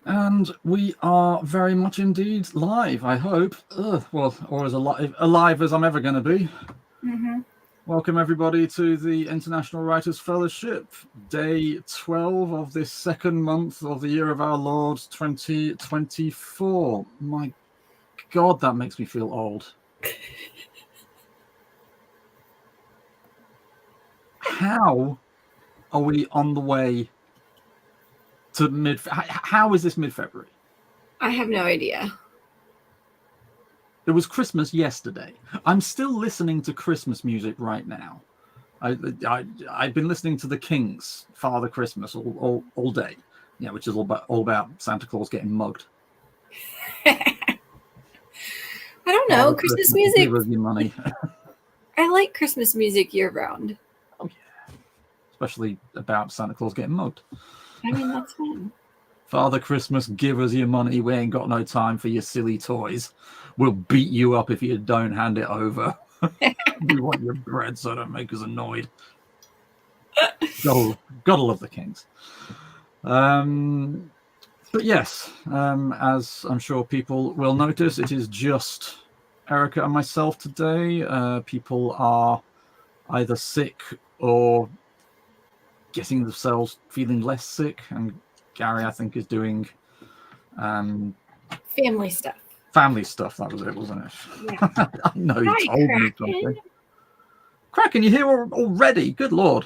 And we are very much indeed live, I hope. Well, or as alive as I'm ever going to be. Mm-hmm. Welcome, everybody, to the International Writers Fellowship, day 12 of this second month of the year of our Lord 2024. My God, that makes me feel old. How are we on the way to mid? How is this mid-February? I have no idea. It was Christmas yesterday. I'm still listening to Christmas music right now. I've been listening to the Kings' Father Christmas all day. Yeah, which is all about Santa Claus getting mugged. I don't know. Father Christmas Christmas, music. give us your money. I like Christmas music year round. Oh yeah, especially about Santa Claus getting mugged. I mean, that's fun. Father Christmas, give us your money. We ain't got no time for your silly toys. We'll beat you up if you don't hand it over. We want your bread, so don't make us annoyed. Gotta love the Kings. But yes, as I'm sure people will notice, it is just Erica and myself today. People are either sick or getting themselves feeling less sick, and Gary, I think, is doing family stuff. Family stuff. That was it, wasn't it? Yeah. I know you Hi, told me something. Kraken, you here already? Good Lord.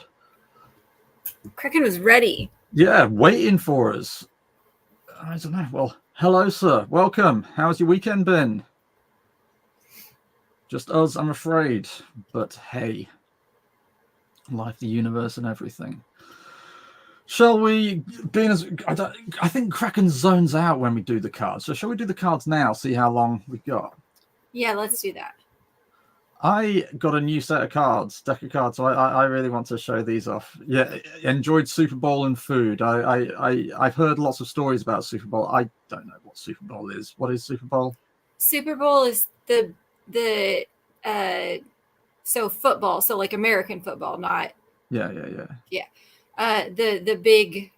Kraken was ready. Yeah, waiting for us. I don't know. Well, hello, sir. Welcome. How's your weekend been? Just us, I'm afraid. But hey, life, the universe, and everything. Shall we, being as I think Kraken zones out when we do the cards. So shall we do the cards now? See how long we've got. Yeah, let's do that. I got a new set of cards, deck of cards. So I really want to show these off. Yeah, enjoyed Super Bowl and food. I've heard lots of stories about Super Bowl. I don't know what Super Bowl is. What is Super Bowl? Super Bowl is the so football, so like American football, not Yeah. the big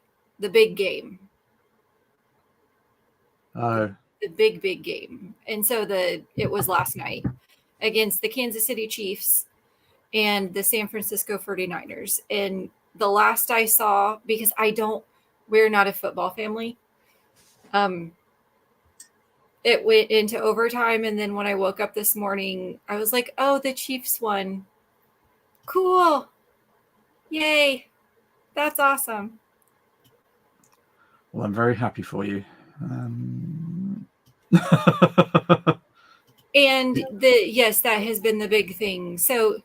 game. Oh, the big game. And so it was last night against the Kansas City Chiefs and the San Francisco 49ers. And the last I saw, because we're not a football family, it went into overtime. And then when I woke up this morning, I was like, oh, the Chiefs won. Cool. Yay. That's awesome. Well, I'm very happy for you. And yes, that has been the big thing. So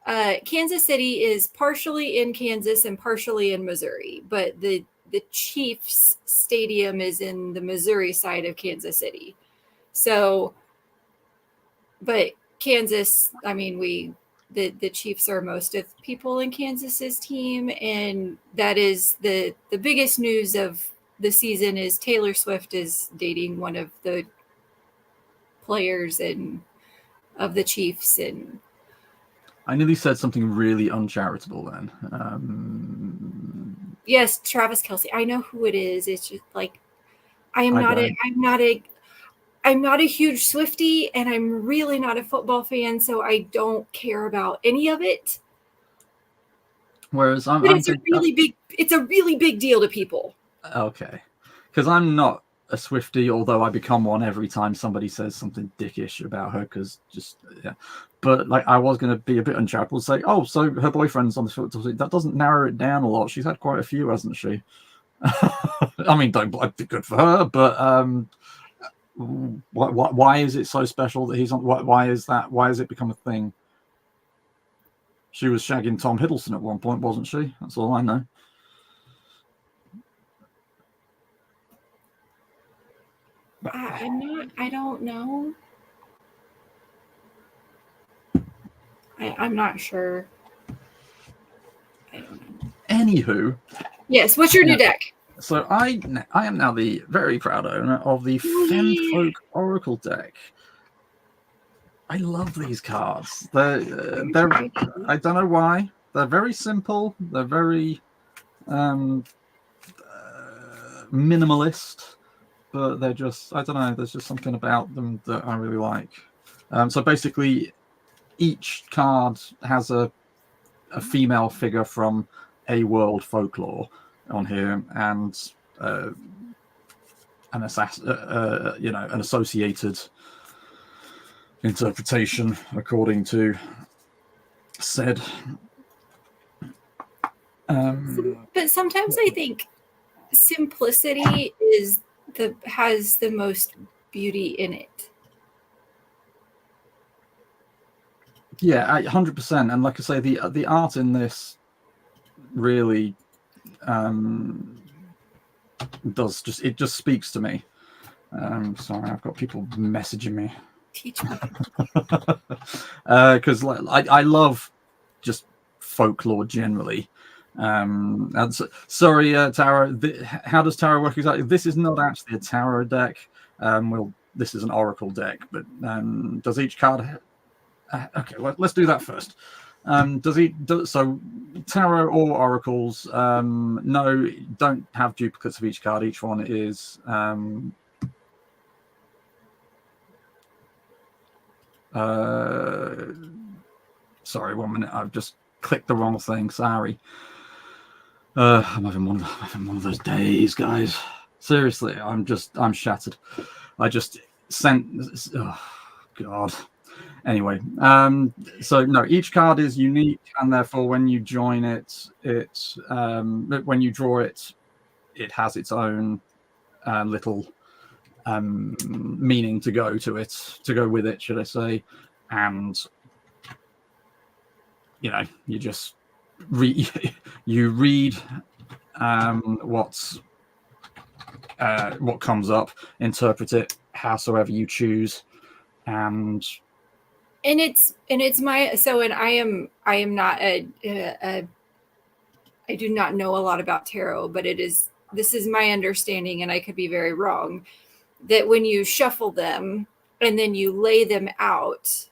Kansas City is partially in Kansas and partially in Missouri, but the Chiefs stadium is in the Missouri side of Kansas City. So, but Kansas, I mean, the Chiefs are most of people in Kansas's team, and that is the biggest news of the season is Taylor Swift is dating one of the players of the Chiefs. And I nearly said something really uncharitable then. Yes, Travis Kelce. I know who it is. It's just like I'm not a huge Swiftie, and I'm really not a football fan, so I don't care about any of it. Whereas it's a really big deal to people. Okay, because I'm not a Swiftie, although I become one every time somebody says something dickish about her. Because but like I was going to be a bit uncharitable, say, oh, so her boyfriend's on the field. That doesn't narrow it down a lot. She's had quite a few, hasn't she? I mean, don't be good for her, but why is it so special that he's on? Why is that? Why has it become a thing? She was shagging Tom Hiddleston at one point, wasn't she? That's all I know. I don't know. I'm not sure. I don't know. Anywho. Yes, what's your new deck? So I am now the very proud owner of the Fenfolk Oracle deck. I love these cards. They're I don't know why. They're very simple. They're very minimalist. but they're just, I don't know, there's just something about them that I really like. So basically, each card has a female figure from a world folklore on here, and an associated interpretation according to said. But sometimes I think simplicity has the most beauty in it. Yeah, 100%. And like I say, the art in this really it just speaks to me. Sorry, I've got people messaging me. Teach me. Because I love just folklore generally. And sorry, tarot. How does tarot work exactly? This is not actually a tarot deck. This is an oracle deck, but does each card? Okay, well, let's do that first. So tarot or oracles? No, don't have duplicates of each card. Each one is sorry, 1 minute. I've just clicked the wrong thing. Sorry. I'm having one of those days, guys. Seriously, I'm shattered. I just sent. Oh, God. Anyway, so no, each card is unique, and therefore, when you join it, when you draw it, it has its own little meaning to go with it, should I say? And you just read what comes up, interpret it howsoever you choose, and it's my and I am not I do not know a lot about tarot, but this is my understanding, and I could be very wrong, that when you shuffle them and then you lay them out,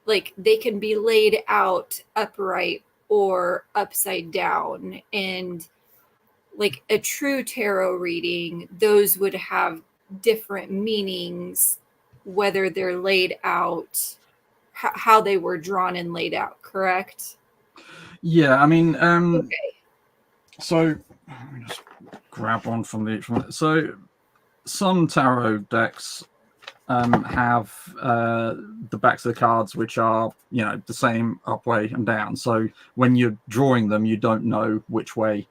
like they can be laid out upright or upside down, and like a true tarot reading, those would have different meanings whether they're laid out, how they were drawn and laid out, correct? Yeah, I mean, Okay. So let me just grab one from each one. So some tarot decks have the backs of the cards which are the same up, way, and down. So when you're drawing them, you don't know which way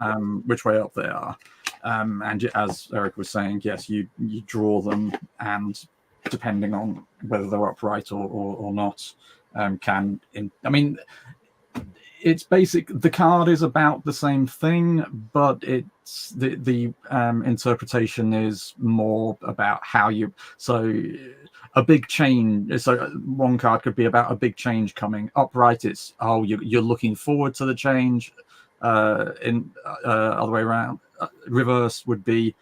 up they are. And as Eric was saying, yes, you draw them, and depending on whether they're upright or not, it's basic. The card is about the same thing, but it's the interpretation is more about how you. So a big change. So one card could be about a big change coming. Upright, it's you're looking forward to the change. Other way around. Reverse would be,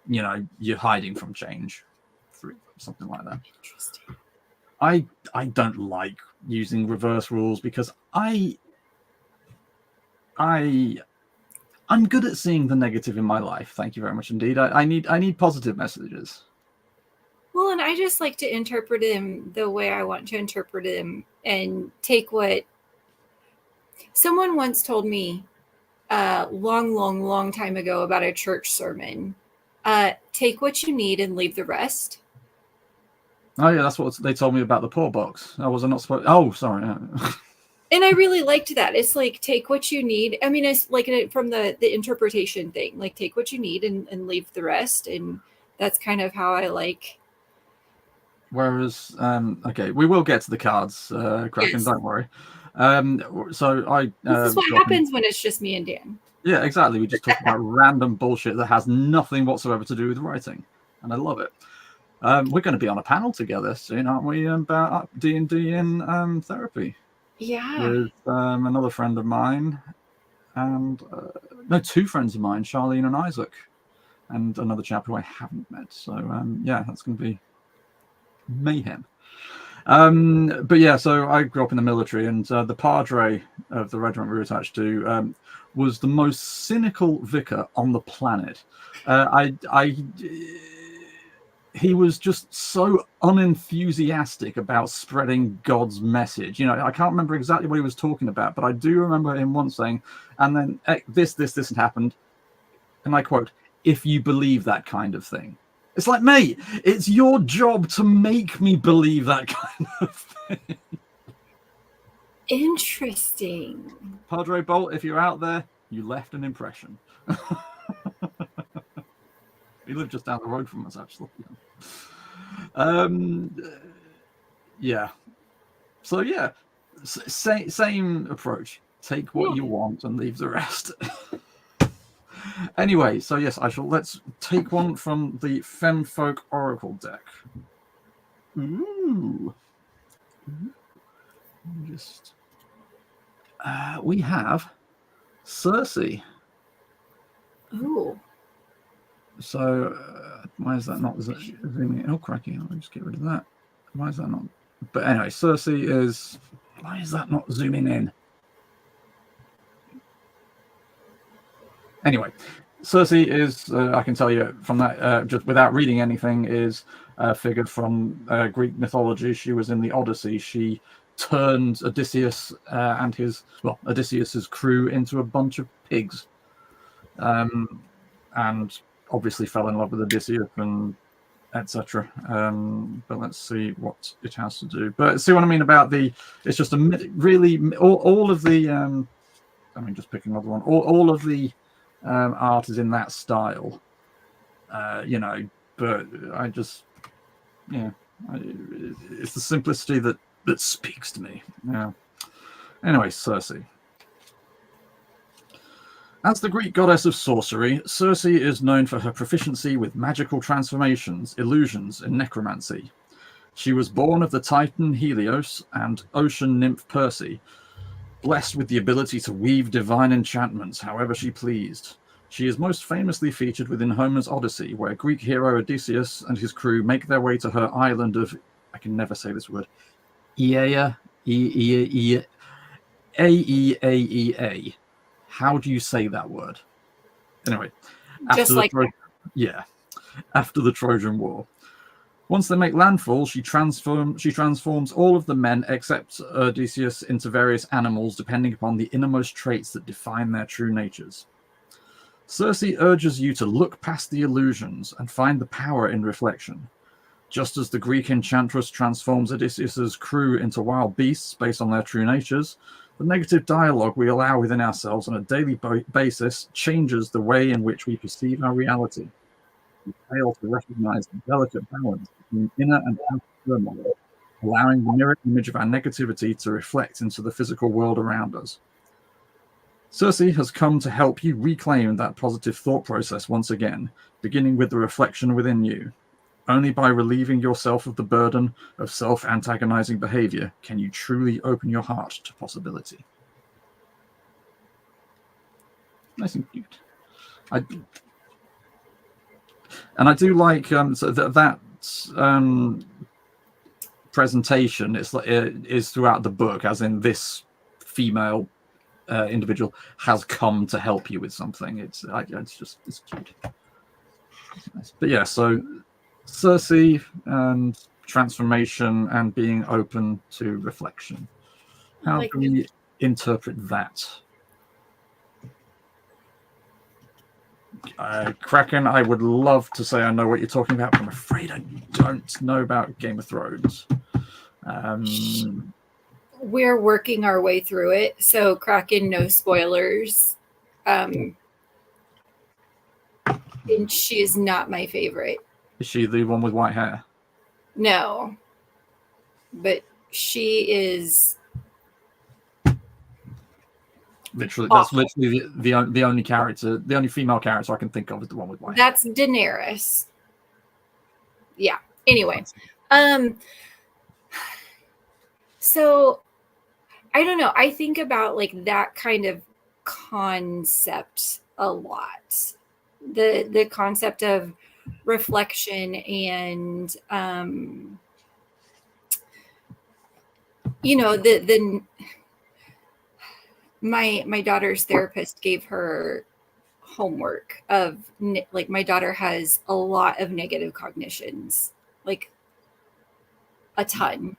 you're hiding from change, something like that. Interesting. I don't like using reverse rules because I'm good at seeing the negative in my life. Thank you very much indeed. I need positive messages. Well, and I just like to interpret him the way I want to interpret him, and take what someone once told me long time ago about a church sermon. Take what you need and leave the rest. Oh yeah, that's what they told me about the poor box. I was not supposed. Oh, sorry. And I really liked that. It's like, take what you need. I mean, it's like from the interpretation thing, like take what you need and leave the rest. And that's kind of how I like. Whereas, okay, we will get to the cards, Kraken, yes. Don't worry. So this is what happens when it's just me and Dan. Yeah, exactly. We just talk about random bullshit that has nothing whatsoever to do with writing, and I love it. We're going to be on a panel together soon, aren't we? About D&D in therapy. Yeah. With another friend of mine, and two friends of mine, Charlene and Isaac, and another chap who I haven't met. So yeah, that's going to be mayhem. But yeah, so I grew up in the military, and the padre of the regiment we were attached to was the most cynical vicar on the planet. He was just so unenthusiastic about spreading God's message. I can't remember exactly what he was talking about, but I do remember him once saying, and then this had happened. And I quote, "If you believe that kind of thing." It's like, mate, it's your job to make me believe that kind of thing. Interesting. Padre Bolt, if you're out there, you left an impression. He lived just down the road from us, actually. Yeah. So yeah, same approach. Take what you want and leave the rest. Anyway, so yes, let's take one from the Femfolk Oracle deck. Ooh. Just we have Circe. Ooh. So why is that not zooming in? Oh, cracky! I'll just get rid of that. Why is that not? But anyway, Circe is. Why is that not zooming in? Anyway, Circe is, I can tell you from that, just without reading anything, is a figure from Greek mythology. She was in the Odyssey. She turned Odysseus and Odysseus's crew into a bunch of pigs, and obviously fell in love with Odysseus and etc. But let's see what it has to do. But see what I mean about it's just really all of the. Just picking another one. All of the art is in that style, but I just, it's the simplicity that speaks to me. Yeah. Anyway, Circe. As the Greek goddess of sorcery, Circe is known for her proficiency with magical transformations, illusions, and necromancy. She was born of the Titan Helios and ocean nymph Perse, blessed with the ability to weave divine enchantments however she pleased. She is most famously featured within Homer's Odyssey, where Greek hero Odysseus and his crew make their way to her island of, I can never say this word, Aeaea. Aeaea. How do you say that word? Anyway, Just like after the Trojan War. Once they make landfall, she transforms all of the men except Odysseus into various animals, depending upon the innermost traits that define their true natures. Circe urges you to look past the illusions and find the power in reflection. Just as the Greek enchantress transforms Odysseus's crew into wild beasts based on their true natures, the negative dialogue we allow within ourselves on a daily basis changes the way in which we perceive our reality. We fail to recognize the delicate balance between inner and outer turmoil, allowing the mirror image of our negativity to reflect into the physical world around us. Circe has come to help you reclaim that positive thought process once again, beginning with the reflection within you. Only by relieving yourself of the burden of self-antagonizing behavior can you truly open your heart to possibility. Nice and cute. I do like that presentation is throughout the book, as in this female individual has come to help you with something. It's cute. It's nice. But yeah, so Circe and transformation and being open to reflection. How do we interpret that? Kraken, I would love to say I know what you're talking about, but I'm afraid I don't know about Game of Thrones. We're working our way through it, so Kraken, no spoilers. And she is not my favorite. Is she the one with white hair? No, but she is literally awful. That's literally the only character, the only female character I can think of is the one with white hair. That's Daenerys. Yeah. Anyway, so I don't know. I think about like that kind of concept a lot. The concept of reflection and you know, the my daughter's therapist gave her homework of like, my daughter has a lot of negative cognitions, like a ton.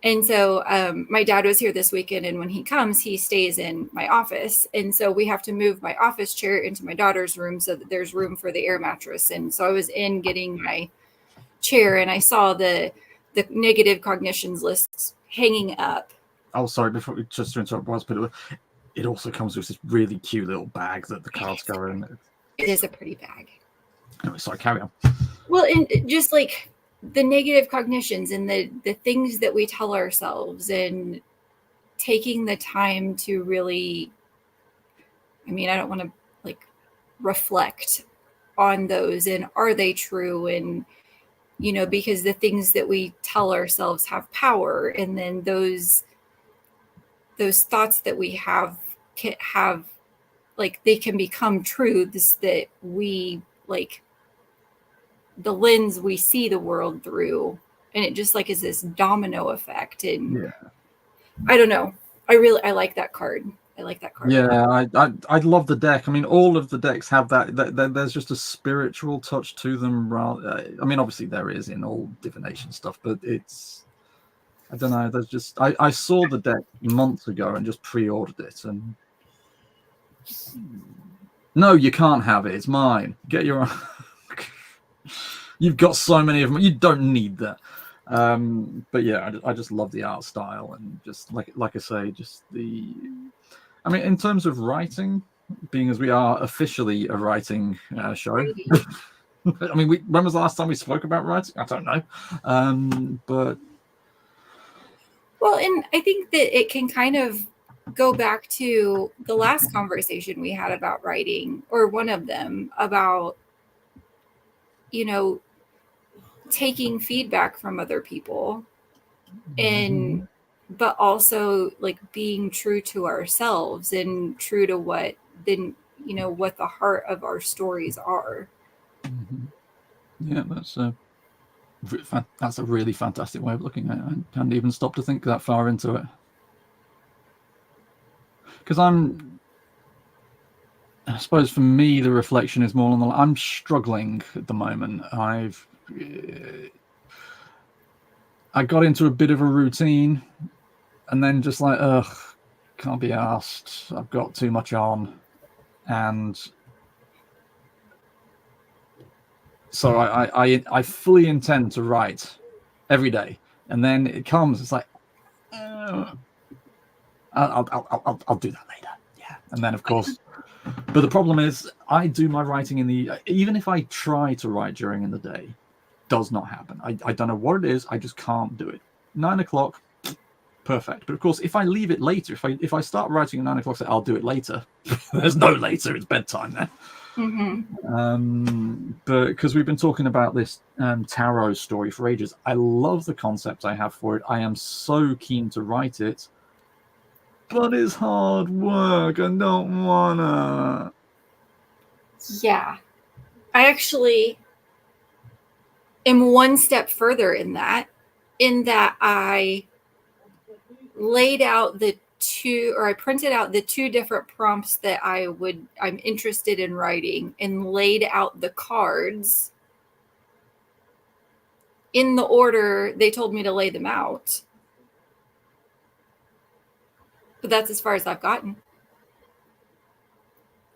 And so my dad was here this weekend, and when he comes, he stays in my office. And so we have to move my office chair into my daughter's room so that there's room for the air mattress. And so I was in getting my chair, and I saw the negative cognitions lists hanging up. Oh, sorry, before we just to interrupt, but it also comes with this really cute little bag that the cards go in. It is a pretty bag. Anyway, sorry, carry on. Well, and just like the negative cognitions and the things that we tell ourselves, and taking the time to really, I mean, I don't want to like reflect on those, and are they true? And, you know, because the things that we tell ourselves have power, and then those thoughts that we have can have, like, they can become truths that we like, the lens we see the world through, and it just like is this domino effect. And Yeah, I don't know, I like that card. I like that card. yeah, I love the deck. I mean, all of the decks have that there's just a spiritual touch to them. I mean, obviously there is in all divination stuff, but it's, I don't know. There's just, I saw the deck months ago and just pre-ordered it, and no, you can't have it. It's mine. Get your own. You've got so many of them. You don't need that. But yeah, I just love the art style, and just like I say, just the. I mean, in terms of writing, being as we are officially a writing show. I mean, when was the last time we spoke about writing? I don't know. But well, and I think that it can kind of go back to the last conversation we had about writing, or one of them, about, you know, taking feedback from other people, and but also like being true to ourselves and true to what then, you know, what the heart of our stories are. Yeah, that's a really fantastic way of looking at it. I hadn't even stopped to think that far into it, because I suppose for me the reflection is more on the, I'm struggling at the moment. I got into a bit of a routine, and then just like, can't be asked. I've got too much on, and so I fully intend to write every day, and then it comes. It's like, I'll do that later. Yeah, and then of course, but the problem is, I do my writing even if I try to write during in the day, does not happen. I don't know what it is. I just can't do it. 9 o'clock, perfect. But of course, if I leave it later, if I start writing at 9 o'clock, say I'll do it later. There's no later. It's bedtime then. But because we've been talking about this tarot story for ages, I love the concept I have for it. I am so keen to write it, but it's hard work. I don't wanna. Yeah, I actually am one step further in that I laid out I printed out the 2 different prompts that I'm interested in writing, and laid out the cards in the order they told me to lay them out. But that's as far as I've gotten.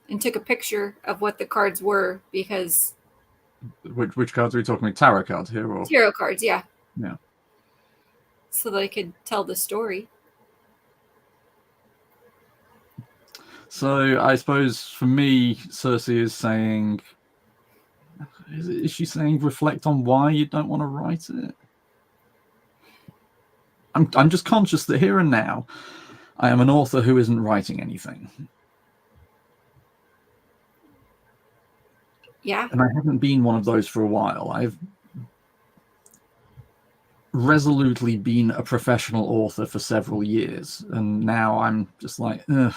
And took a picture of what the cards were, because Which cards are we talking about? Tarot cards here, or tarot cards, yeah. Yeah. So that I could tell the story. So I suppose for me, Cersei is saying, is she saying reflect on why you don't want to write it? I'm just conscious that here and now, I am an author who isn't writing anything. Yeah. And I haven't been one of those for a while. I've resolutely been a professional author for several years, and now I'm just like, ugh.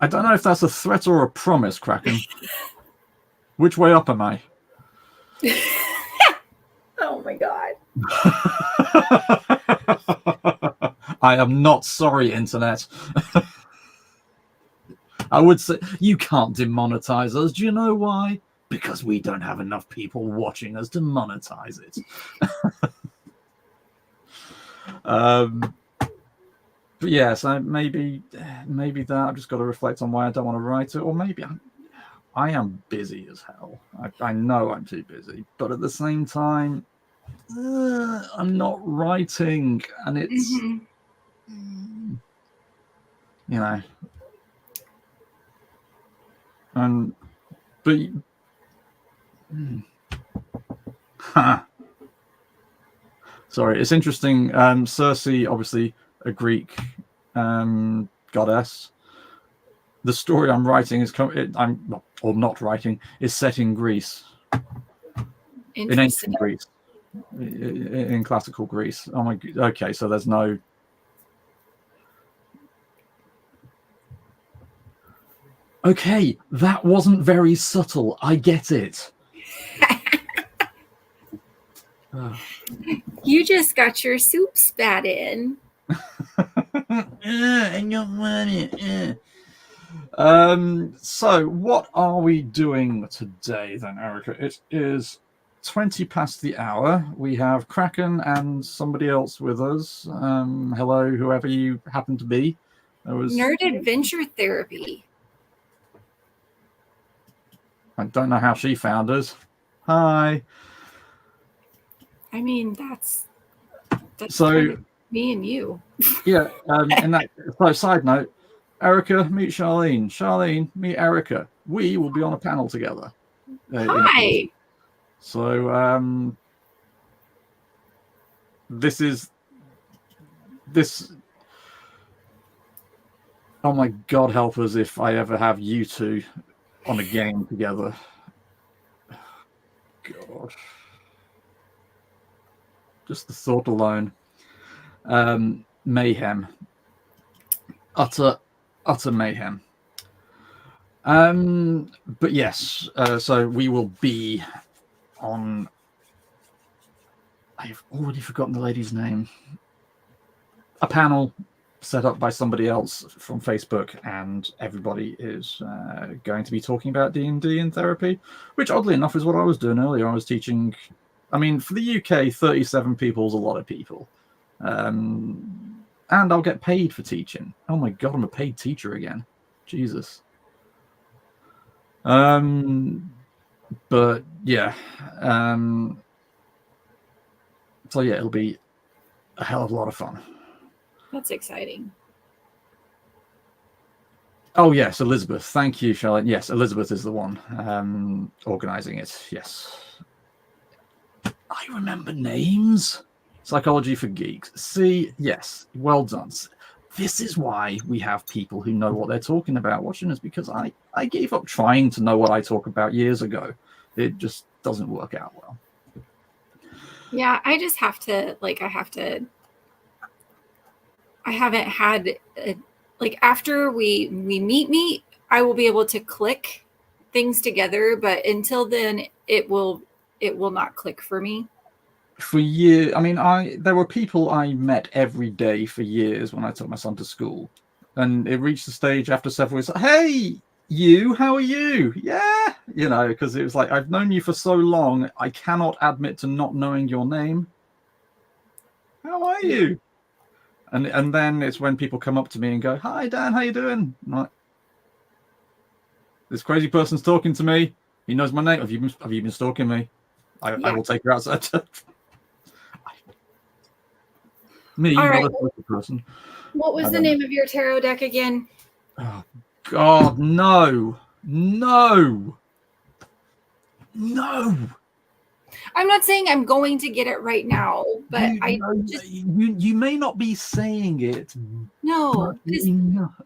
I don't know if that's a threat or a promise, Kraken. Which way up am I? Oh my god. I am not sorry, internet. I would say you can't demonetize us. Do you know why? Because we don't have enough people watching us to monetize it. But yeah, so maybe that I've just got to reflect on why I don't want to write it, or maybe I am busy as hell. I know I'm too busy, but at the same time, I'm not writing, and it's you know, and but sorry, it's interesting. Circe, obviously a Greek goddess. The story I'm writing is not writing is set in Greece, in ancient Greece, in classical Greece. Oh my, okay, so there's no. Okay, that wasn't very subtle. I get it. You just got your soup spat in. I don't want it. So what are we doing today then, Erica? It is 20 past the hour. We have Kraken and somebody else with us. Hello, whoever you happen to be. Nerd Adventure Therapy. I don't know how she found us. Hi. I mean, that's so kind of me and you. Yeah. And that. So, side note, Erica, meet Charlene. Charlene, meet Erica. We will be on a panel together. Hi. So this. Oh my God, help us if I ever have you two on a game together. God. Just the thought alone. Mayhem. Utter mayhem. But yes, so we will be on. I've already forgotten the lady's name. A panel set up by somebody else from Facebook, and everybody is going to be talking about D&D and therapy, which oddly enough is what I was doing earlier. I was teaching. I mean, for the UK, 37 people is a lot of people. And I'll get paid for teaching. Oh my God, I'm a paid teacher again. Jesus. But yeah. So yeah, it'll be a hell of a lot of fun. That's exciting. Oh yes, Elizabeth. Thank you, Charlotte. Yes, Elizabeth is the one organizing it. Yes. I remember names. Psychology for Geeks. See, yes, well done. This is why we have people who know what they're talking about watching us, because I gave up trying to know what I talk about years ago. It just doesn't work out well. Yeah, I just have to, I haven't had, after we meet, I will be able to click things together, but until then, it will not click for me. For years, I mean, there were people I met every day for years when I took my son to school, and it reached the stage after several weeks. Hey, you, how are you? Yeah, because it was like, I've known you for so long, I cannot admit to not knowing your name. How are you? And then it's when people come up to me and go, "Hi, Dan, how you doing?" I'm like, this crazy person's talking to me. He knows my name. Have you been stalking me? I will take you outside. Me, all not right. A person. What was the name of your tarot deck again? Oh God, no. I'm not saying I'm going to get it right now, but you may not be saying it. No,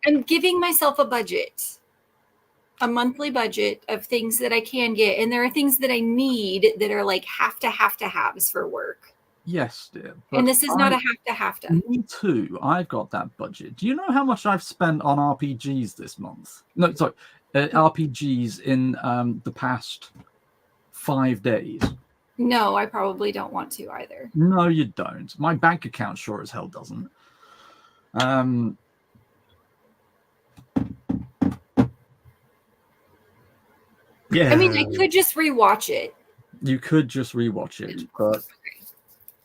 I'm giving myself a budget, a monthly budget of things that I can get, and there are things that I need that are like have to haves for work. Yes, dear. And this is not a have to. Me too. I've got that budget. Do you know how much I've spent on RPGs this month? No, sorry, RPGs in the past 5 days. No, I probably don't want to either. No, you don't. My bank account sure as hell doesn't. Yeah. I mean, I could just rewatch it. You could just rewatch it, but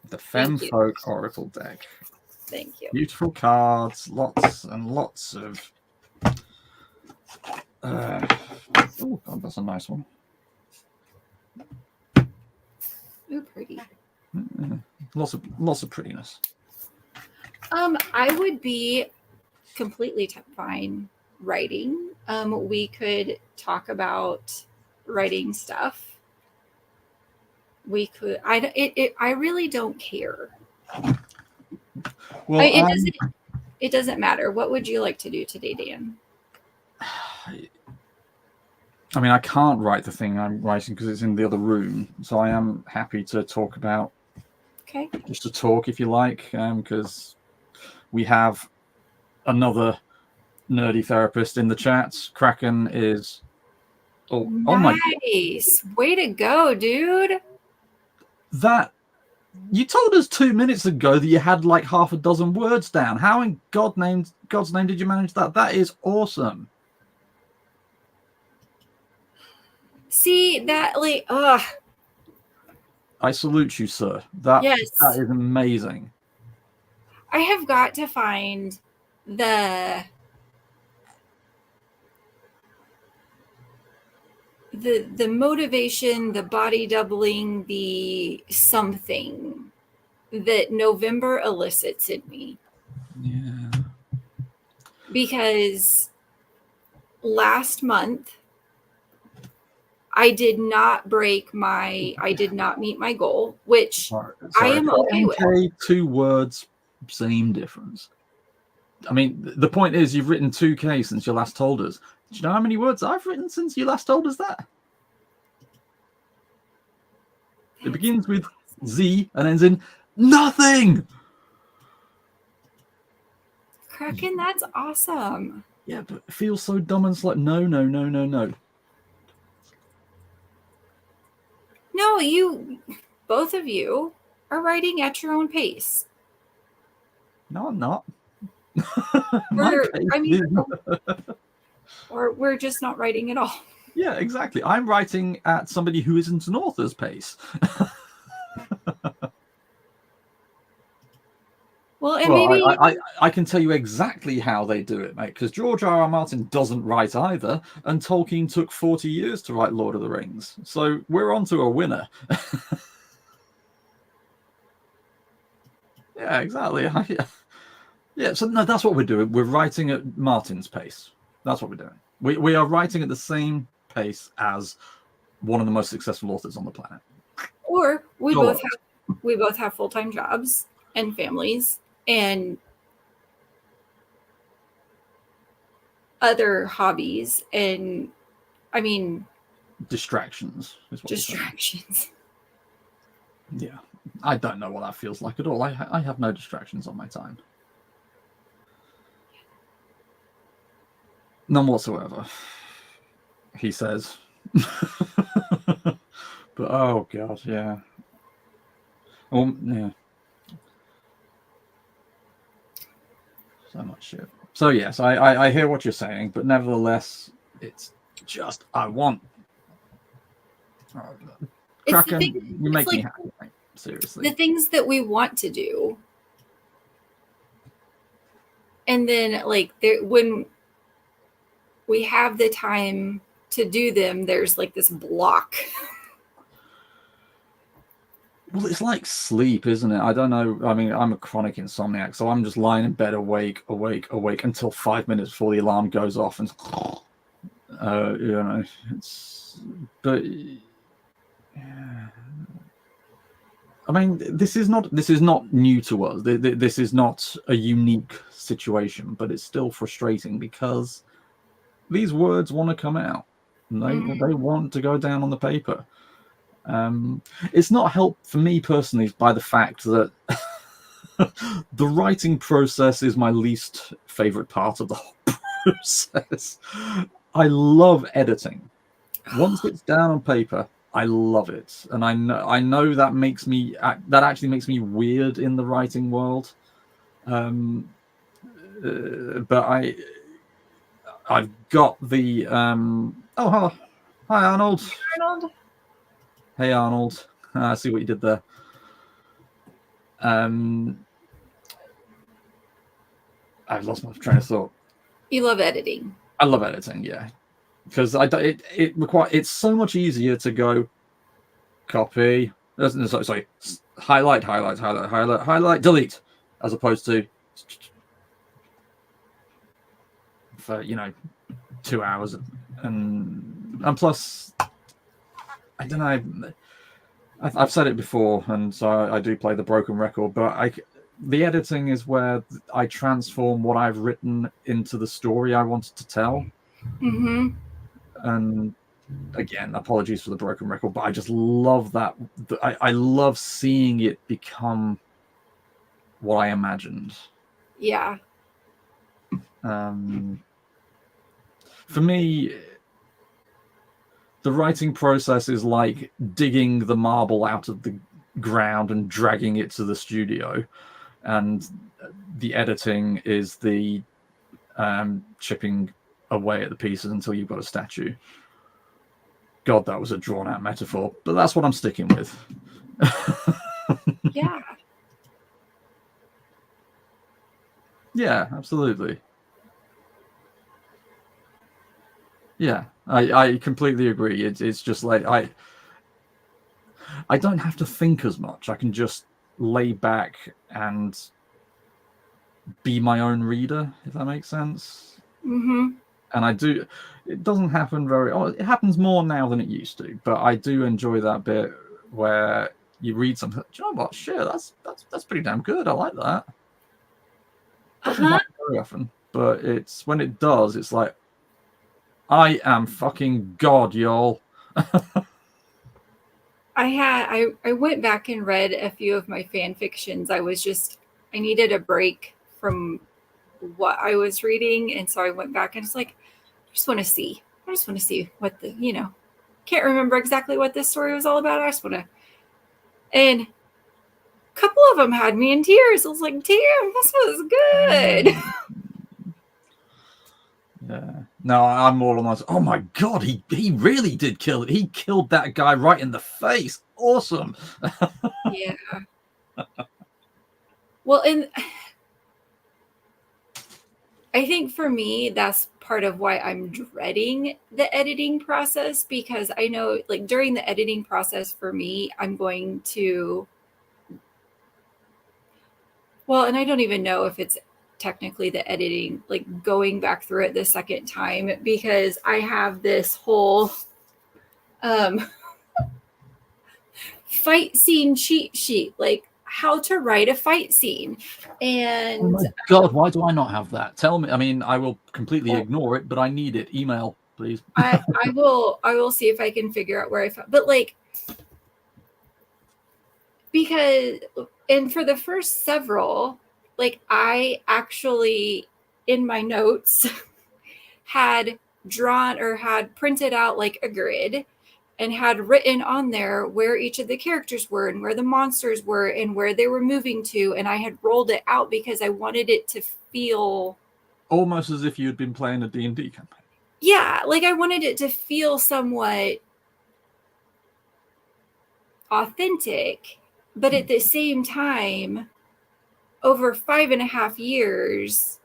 the Thank you. Femfolk Oracle deck. Thank you. Beautiful cards, lots and lots of. Oh God, that's a nice one. Ooh, pretty. Lots of prettiness. I would be completely fine writing. We could talk about writing stuff. We could. I really don't care. Well, it doesn't matter. What would you like to do today, Dan? I mean, I can't write the thing I'm writing because it's in the other room. So I am happy to talk about. Okay. Just to talk, if you like, because we have another nerdy therapist in the chat. Kraken is. Oh my! Nice. Way to go, dude. That. You told us 2 minutes ago that you had like half a dozen words down. How in God's name did you manage that? That is awesome. See that, like, I salute you, sir. That is amazing. I have got to find the motivation, the body doubling, the something that November elicits in me. Yeah. Because last month I did not meet my goal, which Sorry. I am okay with. 2 words, same difference. I mean, the point is you've written 2K since you last told us. Do you know how many words I've written since you last told us that? It begins with Z and ends in nothing. Kraken, that's awesome. Yeah, but it feels so dumb and it's like, no. No, both of you are writing at your own pace. No, I'm not. Or we're just not writing at all. Yeah, exactly. I'm writing at somebody who isn't an author's pace. Well, maybe I can tell you exactly how they do it, mate, because George R.R. Martin doesn't write either, and Tolkien took 40 years to write Lord of the Rings. So we're on to a winner. Yeah, exactly. Yeah, so no, that's what we're doing. We're writing at Martin's pace. That's what we're doing. We are writing at the same pace as one of the most successful authors on the planet. Or we both have full-time jobs and families and other hobbies, and I mean distractions. Yeah, I don't know what that feels like at all. I have no distractions on my time. None whatsoever, he says. But oh god, yeah. Yeah. So much shit. So yes, I hear what you're saying, but nevertheless, it's just I want. Kraken, you make me happy. Right? Seriously, the things that we want to do, and then like when we have the time to do them, there's like this block. Well, it's like sleep, isn't it? I don't know. I mean, I'm a chronic insomniac, so I'm just lying in bed awake until 5 minutes before the alarm goes off, and but yeah. I mean, this is not new to us. This is not a unique situation, but it's still frustrating because these words want to come out. And they want to go down on the paper. It's not helped for me personally by the fact that the writing process is my least favorite part of the whole process. I love editing. Once it's down on paper, I love it, and I know that actually makes me weird in the writing world. But I've got the oh, hello. Hi Arnold. Arnold. Hey Arnold. I see what you did there. I've lost my train of thought. You love editing. I love editing, yeah, because it's so much easier to go copy. Sorry, highlight, delete, as opposed to for 2 hours, and plus I don't know. I've said it before, and so I do play the broken record, but the editing is where I transform what I've written into the story I wanted to tell. Mm-hmm. And again, apologies for the broken record, but I just love that. I love seeing it become what I imagined. Yeah. For me, the writing process is like digging the marble out of the ground and dragging it to the studio, and the editing is the chipping away at the pieces until you've got a statue. God, that was a drawn-out metaphor, but that's what I'm sticking with. Yeah. Yeah, absolutely. Yeah, I completely agree. It's just like I don't have to think as much. I can just lay back and be my own reader, if that makes sense. Mm-hmm. And I do. It doesn't happen it happens more now than it used to, but I do enjoy that bit where you read something. Do you know what? Shit, that's pretty damn good. I like that. Doesn't happen very often, but it's when it does, it's like, I am fucking God, y'all. I went back and read a few of my fan fictions. I needed a break from what I was reading, and so I went back and it's like, I just want to see what can't remember exactly what this story was all about. I just want to, and a couple of them had me in tears. I was like, damn, this was good. Yeah. No, I'm more almost. Oh my God, he really did kill it. He killed that guy right in the face. Awesome. Yeah. Well, and I think for me, that's part of why I'm dreading the editing process, because I know, like, during the editing process for me, I'm going to, well, and I don't even know if it's technically the editing, like going back through it the second time, because I have this whole fight scene cheat sheet, like how to write a fight scene. And oh my God, why do I not have that? Tell me. I mean, I will completely ignore it, but I need it. Email, please. I will see if I can figure out where I found, but like, because, and for the first several, like, I actually in my notes had drawn or had printed out like a grid and had written on there where each of the characters were and where the monsters were and where they were moving to, and I had rolled it out because I wanted it to feel almost as if you'd been playing a D&D campaign. Yeah, like I wanted it to feel somewhat authentic, but at the same time, over 5.5 years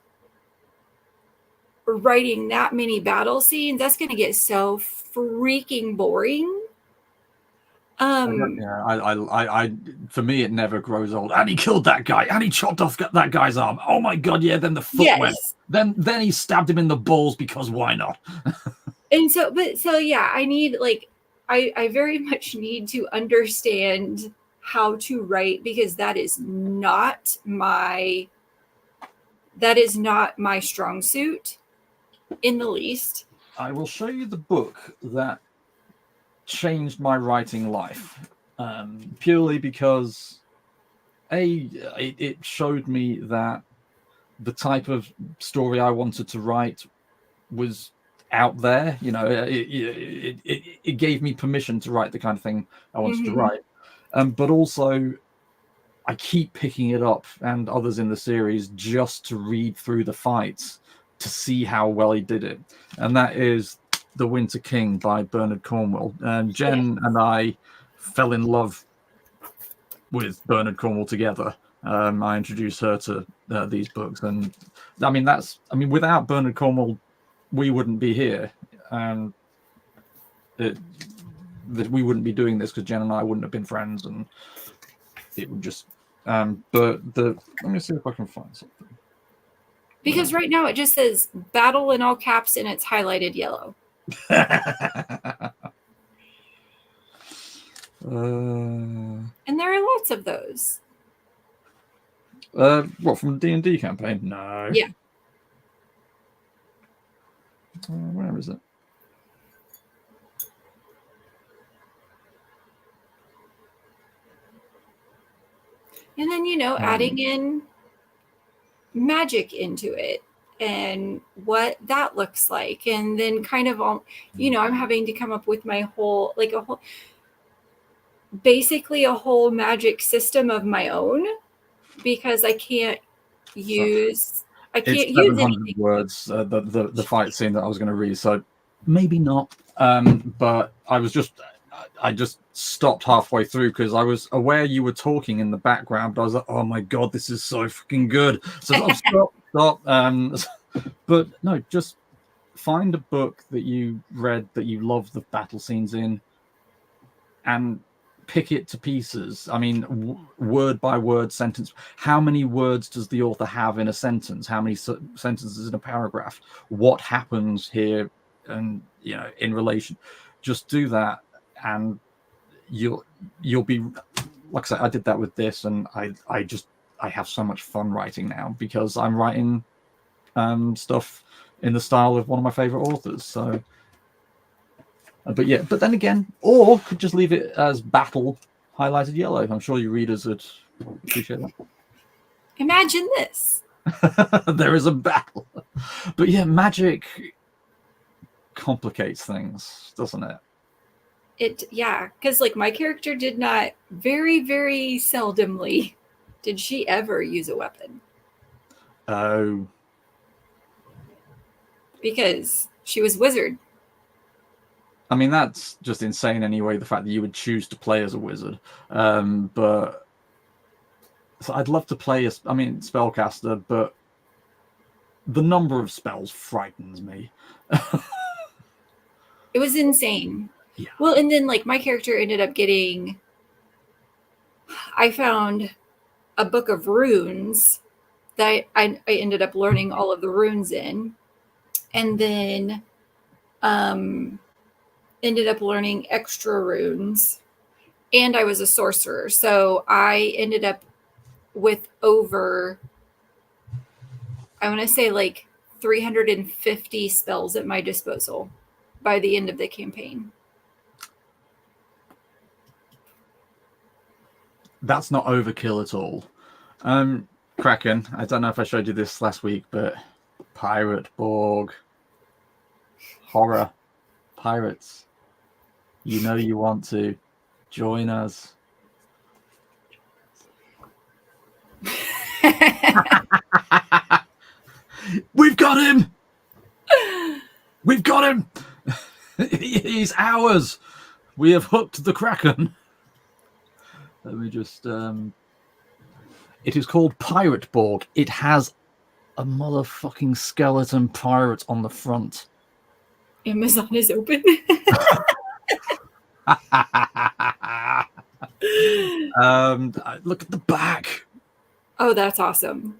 writing that many battle scenes, that's going to get so freaking boring. Yeah, I, for me, it never grows old. And he killed that guy, and he chopped off that guy's arm. Oh my God, yeah. Then the foot went. Then he stabbed him in the balls because why not? And so, yeah, I need, like, I very much need to understand how to write, because that is not my strong suit in the least. I will show you the book that changed my writing life, purely because it showed me that the type of story I wanted to write was out there. You know, it gave me permission to write the kind of thing I wanted to write. But also, I keep picking it up and others in the series just to read through the fights to see how well he did it. And that is The Winter King by Bernard Cornwell. And Jen and I fell in love with Bernard Cornwell together. I introduced her to these books. And I mean, without Bernard Cornwell, we wouldn't be here. And that we wouldn't be doing this because Jen and I wouldn't have been friends. And it would just... let me see if I can find something. Because right now it just says battle in all caps and it's highlighted yellow. And there are lots of those. What, from the D&D campaign? No. Yeah. Where is it? And then, adding in magic into it and what that looks like. And then kind of, I'm having to come up with my whole, basically a whole magic system of my own, because I can't use anything. Words, the fight scene that I was going to read. So maybe not. But I just stopped halfway through because I was aware you were talking in the background, but I was like, oh my God, this is so fucking good. So stop. But no, just find a book that you read that you love the battle scenes in and pick it to pieces. I mean, word by word, sentence. How many words does the author have in a sentence? How many sentences in a paragraph? What happens here? And, in relation, just do that. And you'll be, like I said, I did that with this, and I have so much fun writing now because I'm writing stuff in the style of one of my favorite authors. So, but then again, or could just leave it as battle highlighted yellow. I'm sure your readers would appreciate that. Imagine this. There is a battle, but yeah, magic complicates things, doesn't it? Because my character did not, very, very seldomly did she ever use a weapon. Oh. Because she was wizard. I mean, that's just insane anyway, the fact that you would choose to play as a wizard. But so I'd love to play spellcaster, but the number of spells frightens me. It was insane. Yeah. Well, and then my character ended up getting, I found a book of runes that I ended up learning all of the runes in, and then ended up learning extra runes, and I was a sorcerer. So I ended up with over, I want to say 350 spells at my disposal by the end of the campaign. That's not overkill at all. Kraken, I don't know if I showed you this last week, but Pirate Borg. Horror. Pirates. You want to join us. We've got him! We've got him! He's ours! We have hooked the Kraken. Let me just... It is called Pirate Borg. It has a motherfucking skeleton pirate on the front. Amazon is open. Look at the back. Oh, that's awesome.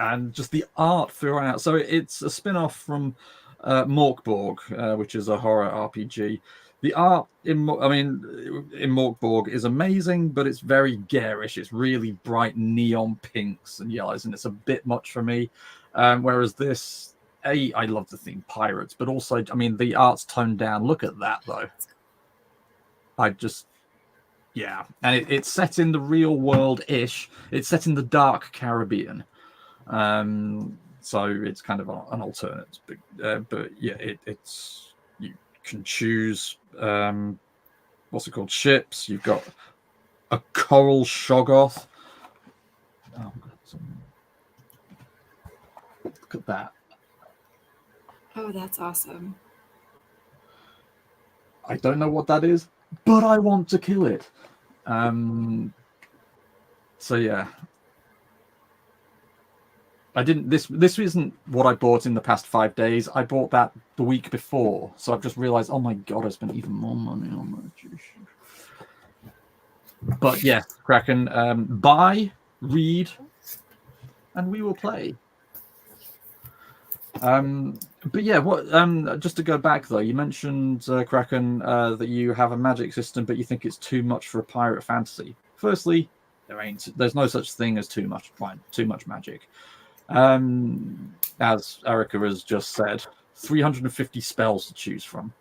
And just the art throughout. So it's a spin-off from Morkborg, which is a horror RPG. The art in Morkborg is amazing, but it's very garish. It's really bright neon pinks and yellows, and it's a bit much for me. Whereas this, I love the theme pirates, but also, the art's toned down. Look at that, though. And it's set in the real world-ish. It's set in the dark Caribbean. So it's kind of an alternate. But yeah, it's you can choose what's it called? Ships. You've got a Coral Shoggoth. Oh, look at that. Oh, that's awesome. I don't know what that is, but I want to kill it. So yeah. I didn't. This isn't what I bought in the past 5 days. I bought that the week before, so I've just realised. Oh my god, I spent even more money on that. But yes, Kraken, buy, read, and we will play. But yeah, what? Just to go back though, you mentioned Kraken that you have a magic system, but you think it's too much for a pirate fantasy. Firstly, there's no such thing as too much magic. As Erica has just said, 350 spells to choose from.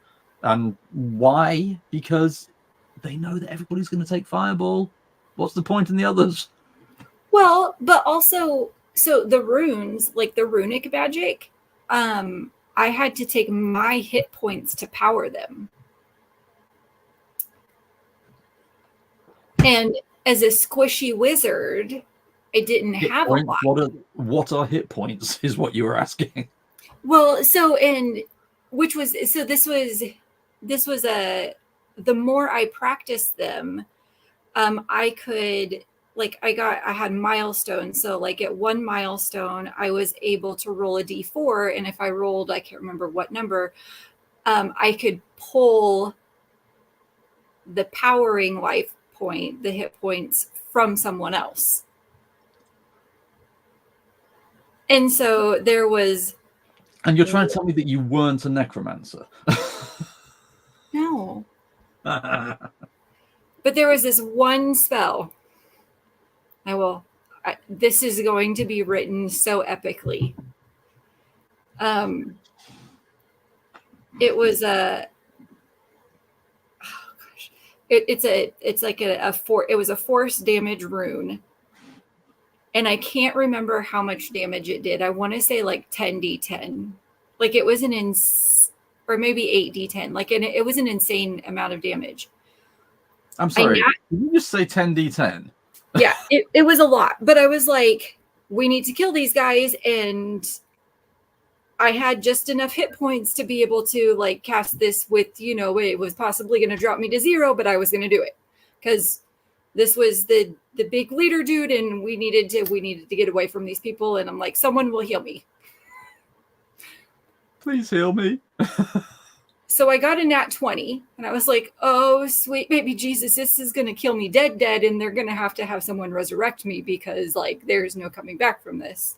And why? Because they know that everybody's going to take Fireball. What's the point in the others? Well, but also, so the runes, like the runic magic, I had to take my hit points to power them. And as a squishy wizard, I didn't have points? a lot. What are hit points is what you were asking. Well, this was the more I practiced them, I could, like, I had milestones. So like at 1 milestone, I was able to roll a D4. And if I rolled, I can't remember what number, I could pull the powering life point, the hit points from someone else. And so there was. And you're trying to tell me that you weren't a necromancer? No. But there was this one spell. This is going to be written so epically. It was a. Oh gosh, it was a force damage rune, and I can't remember how much damage it did. I want to say like 10d10, like it was or maybe 8d10, like it was an insane amount of damage. I'm sorry, did you just say 10d10? Yeah, it was a lot, but I was like, we need to kill these guys, and I had just enough hit points to be able to like cast this with, it was possibly going to drop me to 0, but I was going to do it because this was the big leader dude, and we needed to get away from these people. And I'm like, someone will heal me. Please heal me. So I got a nat 20, and I was like, oh, sweet baby Jesus, this is going to kill me dead, and they're going to have someone resurrect me because, like, there's no coming back from this.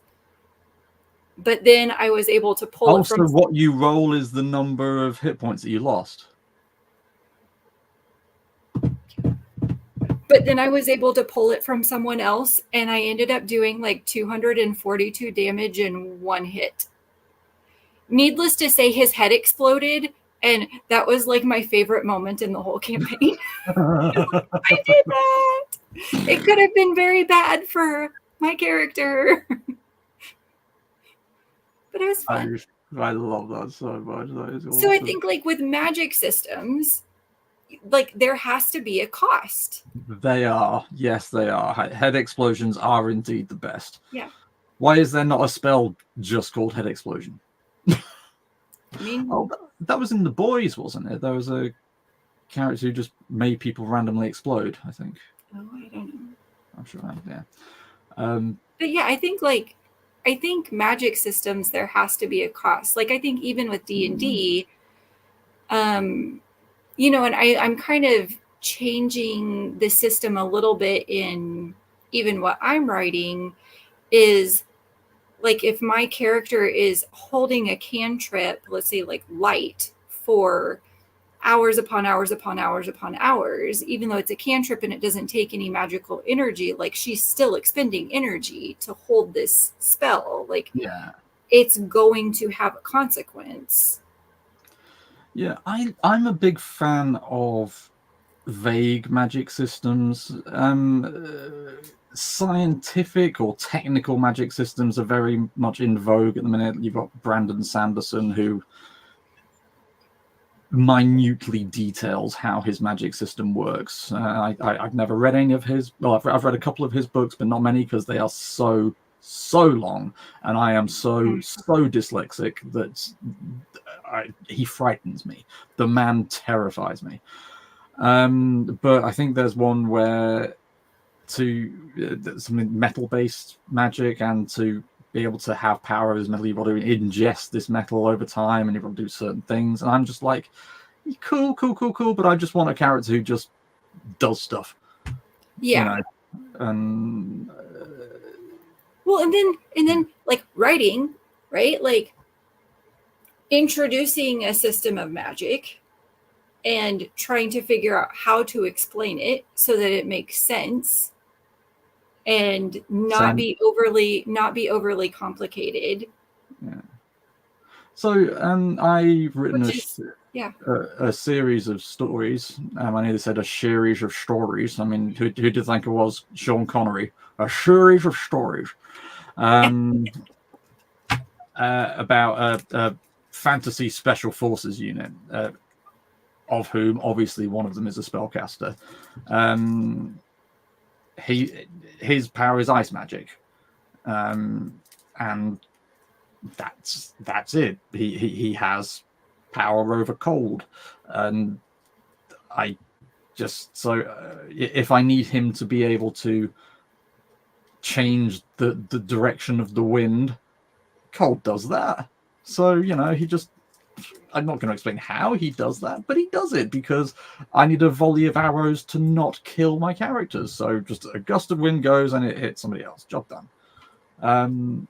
But then I was able to pull it from... Also, what you roll is the number of hit points that you lost. But then I was able to pull it from someone else, and I ended up doing, like, 242 damage in 1 hit. Needless to say, his head exploded, and that was like my favorite moment in the whole campaign. I did that. It could have been very bad for my character. But it was fun. I love that so much. That is awesome. So I think like with magic systems, like there has to be a cost. They are. Yes, they are. Head explosions are indeed the best. Yeah. Why is there not a spell just called Head Explosion? I mean, that was in The Boys, wasn't it? There was a character who just made people randomly explode, I think. Oh, I don't know. I'm sure, yeah. But yeah, I think magic systems, there has to be a cost. Like I think even with D&D, and I'm kind of changing the system a little bit in even what I'm writing is like if my character is holding a cantrip, let's say like light, for hours upon hours upon hours upon hours, even though it's a cantrip and it doesn't take any magical energy, like she's still expending energy to hold this spell. Like, yeah, it's going to have a consequence. Yeah, I'm a big fan of vague magic systems. scientific or technical magic systems are very much in vogue at the minute. You've got Brandon Sanderson, who minutely details how his magic system works. I've never read any of his. Well, I've read a couple of his books, but not many because they are so long, and I am so dyslexic that he frightens me. The man terrifies me. But I think there's one where something metal-based magic, and to be able to have power of his metal, you've got to ingest this metal over time, and you've got to do certain things. And I'm just like, cool, but I just want a character who just does stuff. Yeah. You know? And well, and then like writing, right? Like introducing a system of magic and trying to figure out how to explain it so that it makes sense and not be overly complicated. Yeah. So I've written a series of stories. I nearly said a series of stories. I mean, who did you think it was? Sean Connery. A series of stories about a fantasy special forces unit, of whom obviously one of them is a spellcaster. His power is ice magic, and that's it. He has power over cold, and I just if I need him to be able to change the direction of the wind, cold does that. So he just. I'm not going to explain how he does that, but he does it because I need a volley of arrows to not kill my characters. So just a gust of wind goes and it hits somebody else. Job done.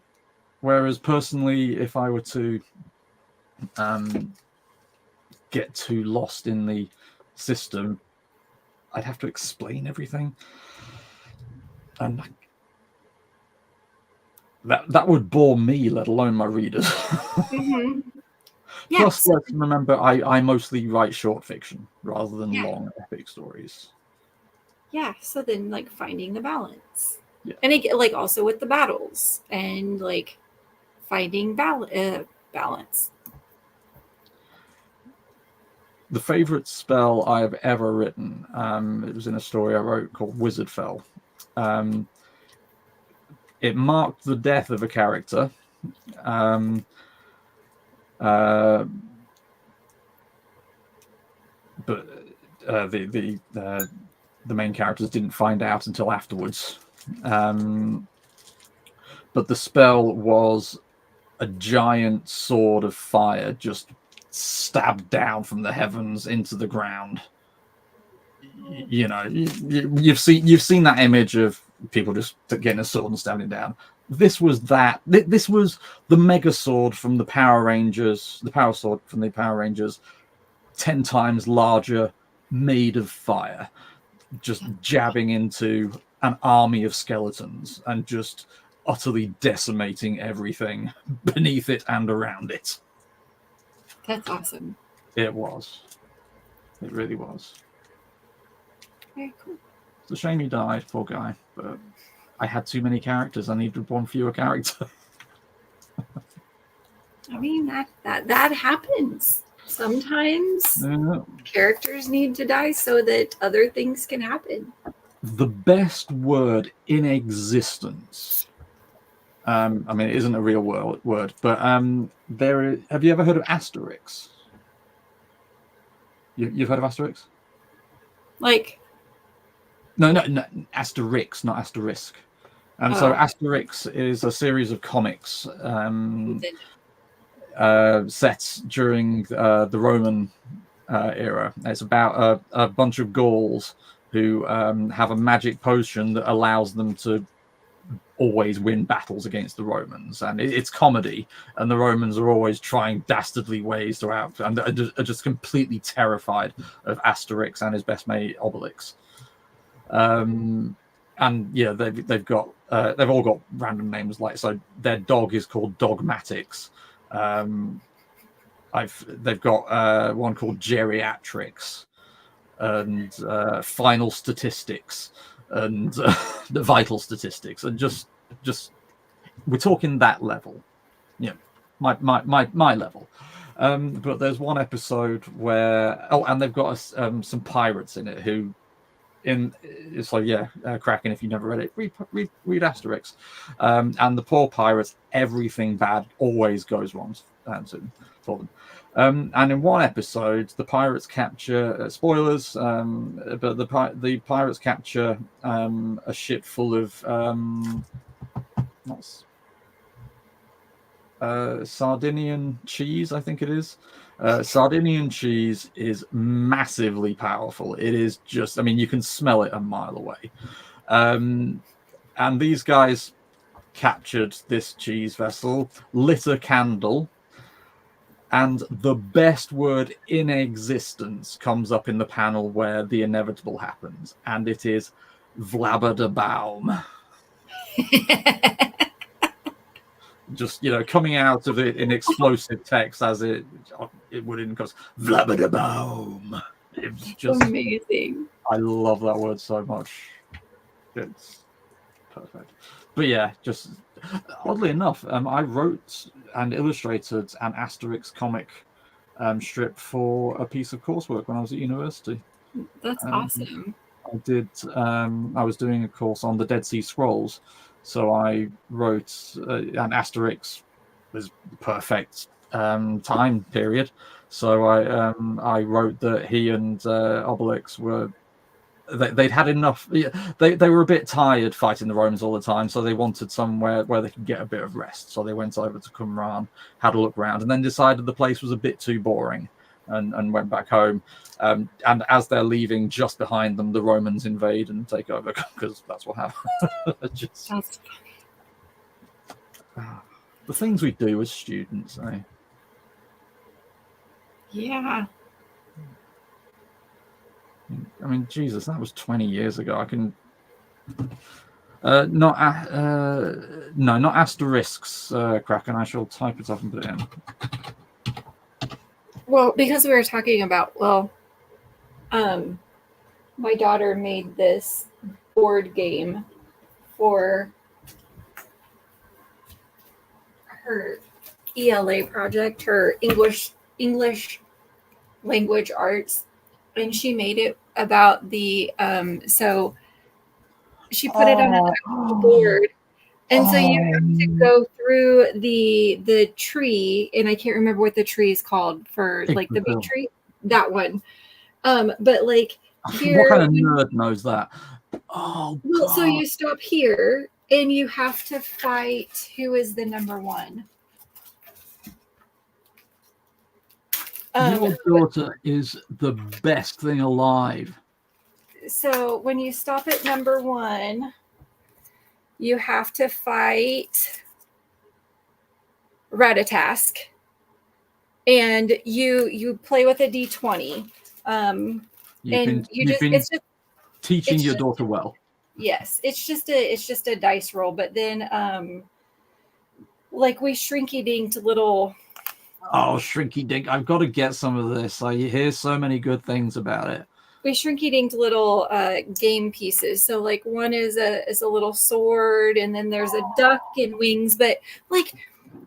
Whereas personally, if I were to get too lost in the system, I'd have to explain everything. And that would bore me, let alone my readers. Mm-hmm. Plus, let's remember, I mostly write short fiction rather than long epic stories. Yeah, so then like finding the balance. Yeah. And like also with the battles and like finding balance. The favorite spell I have ever written, it was in a story I wrote called Wizardfell. It marked the death of a character. But the main characters didn't find out until afterwards. But the spell was a giant sword of fire just stabbed down from the heavens into the ground. You've seen that image of people just getting a sword and stabbing it down. This was that. This was the mega sword from the Power Rangers, the power sword from the Power Rangers, 10 times larger, made of fire, just jabbing into an army of skeletons and just utterly decimating everything beneath it and around it. That's awesome. It was. It really was. Very cool. It's a shame he died, poor guy, but I had too many characters. I needed one fewer character. I mean, that happens. Sometimes characters need to die so that other things can happen. The best word in existence. I mean, it isn't a real word, but have you ever heard of Asterix? You've heard of Asterix? Like? No, Asterix, not asterisk. So Asterix is a series of comics set during the Roman era. It's about a bunch of Gauls who have a magic potion that allows them to always win battles against the Romans, and it's comedy, and the Romans are always trying dastardly ways to and are just completely terrified of Asterix and his best mate Obelix. And yeah, they've all got random names, like, so their dog is called Dogmatics. They've got one called Geriatrics and Final Statistics. and the vital statistics, and just we're talking that level, my level. But there's one episode where and they've got some pirates in it who Kraken, if you never read it, read Asterix. And the poor pirates, everything bad always goes wrong for them. And in one episode, the pirates capture spoilers, but the pirates capture a ship full of Sardinian cheese, I think it is. Sardinian cheese is massively powerful. It is just, I mean, you can smell it a mile away. And these guys captured this cheese vessel, lit a candle, and the best word in existence comes up in the panel where the inevitable happens, and it is Vlabberdabaum. Just, coming out of it in explosive text as it would in Vlabberdabaum. It's just amazing. I love that word so much. It's perfect. But yeah, just oddly enough, I wrote and illustrated an Asterix comic strip for a piece of coursework when I was at university. That's awesome. I did. I was doing a course on the Dead Sea Scrolls, so I wrote an Asterix was perfect time period. So I wrote that he and Obelix were. They'd had enough. They were a bit tired fighting the Romans all the time, so they wanted somewhere where they could get a bit of rest. So they went over to Qumran, had a look around, and then decided the place was a bit too boring, and went back home. And as they're leaving, just behind them, the Romans invade and take over, because that's what happened. That's funny. The things we do as students, eh? Yeah. I mean, Jesus, that was 20 years ago. I can not asterisks, Kraken. I shall type it up and put it in. Well, because we were talking about, my daughter made this board game for her ELA project, her English language arts, and she made it about the so she put it on a board, and so you have to go through the tree, and I can't remember what the tree is called for, like the big tree, that one. But like here, what kind of nerd knows that? Oh, well, so you stop here, and you have to fight who is the number one. Your daughter is the best thing alive. So when you stop at number one, you have to fight Ratatask, and you play with a D20. You've been teaching your daughter well. Yes, it's just a dice roll, but then like we shrinky dinked little. Oh, shrinky dink! I've got to get some of this. I hear so many good things about it. We shrinky dinked little game pieces. So like one is a little sword, and then there's a duck and wings. But like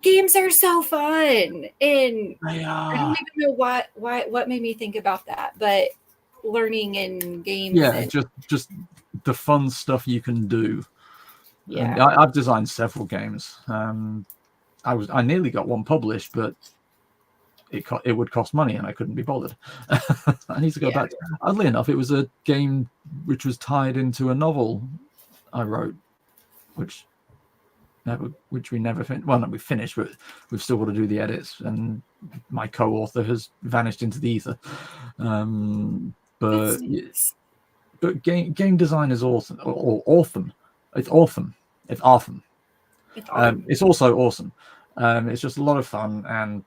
games are so fun, and They are. I don't even know what made me think about that, but learning in games. Yeah, just the fun stuff you can do. Yeah, and I've designed several games. I nearly got one published, but it would cost money, and I couldn't be bothered. I need to go back. Oddly enough, it was a game which was tied into a novel I wrote, which we never finished. Well, no, we finished, but we've still got to do the edits, and my co-author has vanished into the ether. But game design is awesome. Awesome. It's awesome. It's awesome. It's also awesome. It's just a lot of fun, and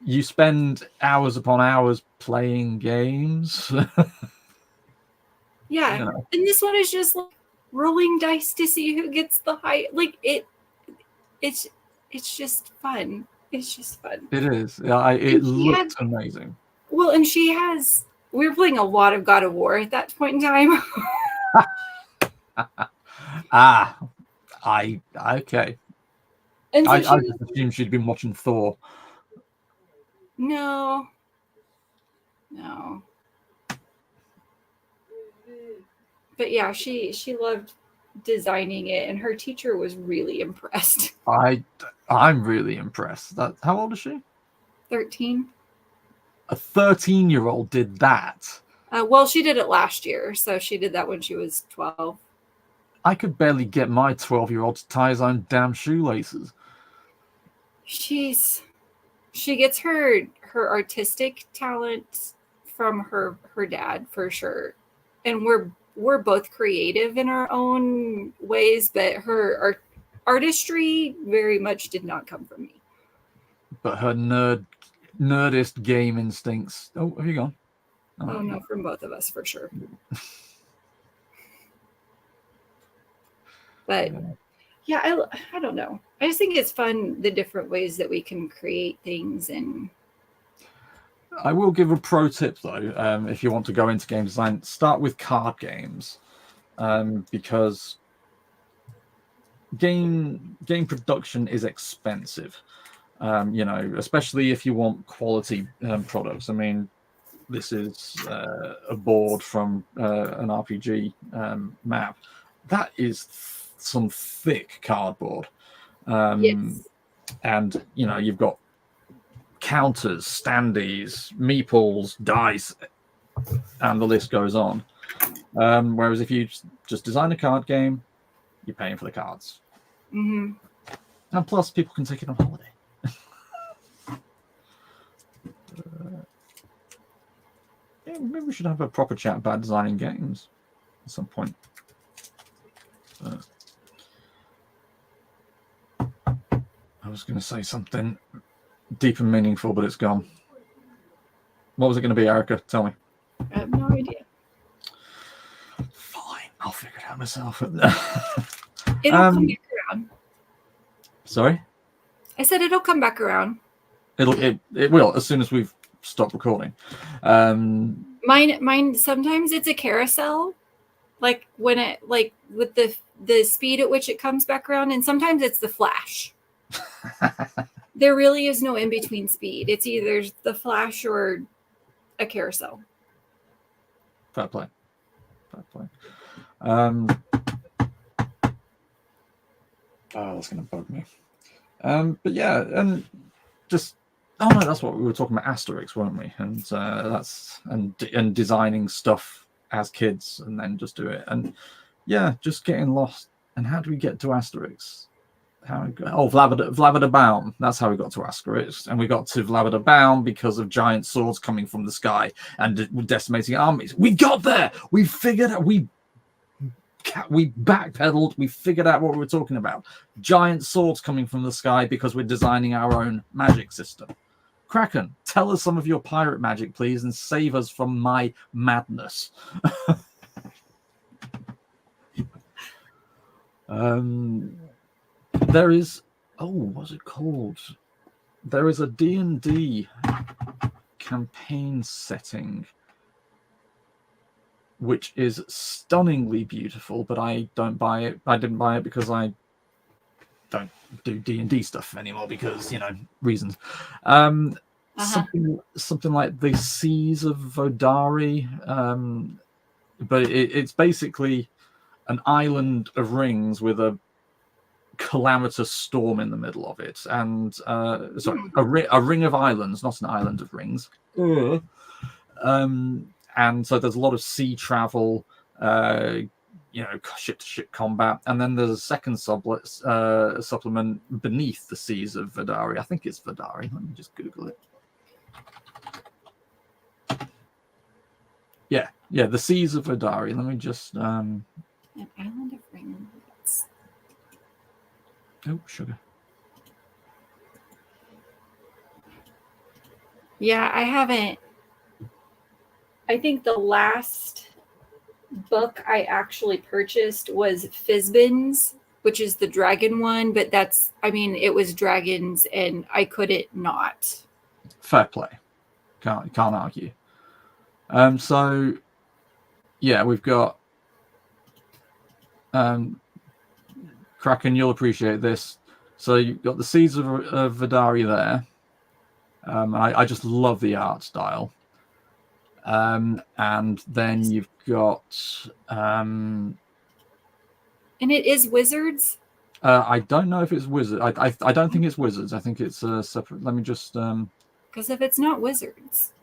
you spend hours upon hours playing games. Yeah, and this one is just like rolling dice to see who gets the high. Like it's just fun. It's just fun. It is. Yeah, it looks amazing. Well, and we were playing a lot of God of War at that point in time. Okay. And so I she just assumed she'd been watching Thor. no. But yeah, she loved designing it, and her teacher was really impressed. I'm really impressed. How old is she? 13. A 13-year-old did that. Well, she did it last year, so she did that when she was 12. I could barely get my 12-year-old to tie his own damn shoelaces. She gets her artistic talent from her dad for sure, and we're both creative in our own ways, but her artistry very much did not come from me. But her nerdist game instincts. Oh, have you gone? Oh no, from both of us for sure. But yeah, I don't know. I just think it's fun the different ways that we can create things. And I will give a pro tip though. If you want to go into game design, start with card games, because game production is expensive. Especially if you want quality products. I mean, this is a board from an RPG map. That is some thick cardboard. yes. And, you've got counters, standees, meeples, dice, and the list goes on. Whereas if you just design a card game, you're paying for the cards. Mm-hmm. And plus, people can take it on holiday. Maybe we should have a proper chat about designing games at some point. I was going to say something deep and meaningful, but it's gone. What was it going to be, Erica? Tell me. I have no idea. Fine, I'll figure it out myself. It'll come back around. Sorry? I said it'll come back around. It will as soon as we've stopped recording. Mine. Sometimes it's a carousel, like when it with the speed at which it comes back around, and sometimes it's the flash. There really is no in between speed. It's either the flash or a carousel. Fair play. Oh, that's going to bug me. But yeah, and just that's what we were talking about, Asterix, weren't we? And that's and designing stuff as kids, and then just do it. And yeah, just getting lost. And how do we get to Asterix? Vladimirbaum. That's how we got to Asterix, and we got to Vladimirbaum because of giant swords coming from the sky and decimating armies. We got there. We figured out. We backpedaled. We figured out what we were talking about. Giant swords coming from the sky because we're designing our own magic system. Kraken, tell us some of your pirate magic, please, and save us from my madness. There is, what's it called? There is a D&D campaign setting which is stunningly beautiful, but I don't buy it. I didn't buy it because I don't do D&D stuff anymore because, reasons. Something like the Seas of Vodari, but it's basically an island of rings with a calamitous storm in the middle of it, and a ring of islands, not an island of rings. And so there's a lot of sea travel, ship to ship combat, and then there's a second supplement beneath the Seas of Vodari. I think it's Vodari. Let me just Google it. Yeah, the Seas of Vodari. Let me just an island of rings. Oh, sugar. Yeah, I haven't. I think the last book I actually purchased was Fizbin's, which is the dragon one, but it was dragons and I couldn't not. Fair play. Can't argue. So yeah, we've got Kraken, you'll appreciate this. So you've got the Seeds of Vidari there. I just love the art style. And then you've got... And it is wizards? I don't know if it's wizard. I don't think it's wizards. I think it's separate. Let me just... Because if it's not wizards...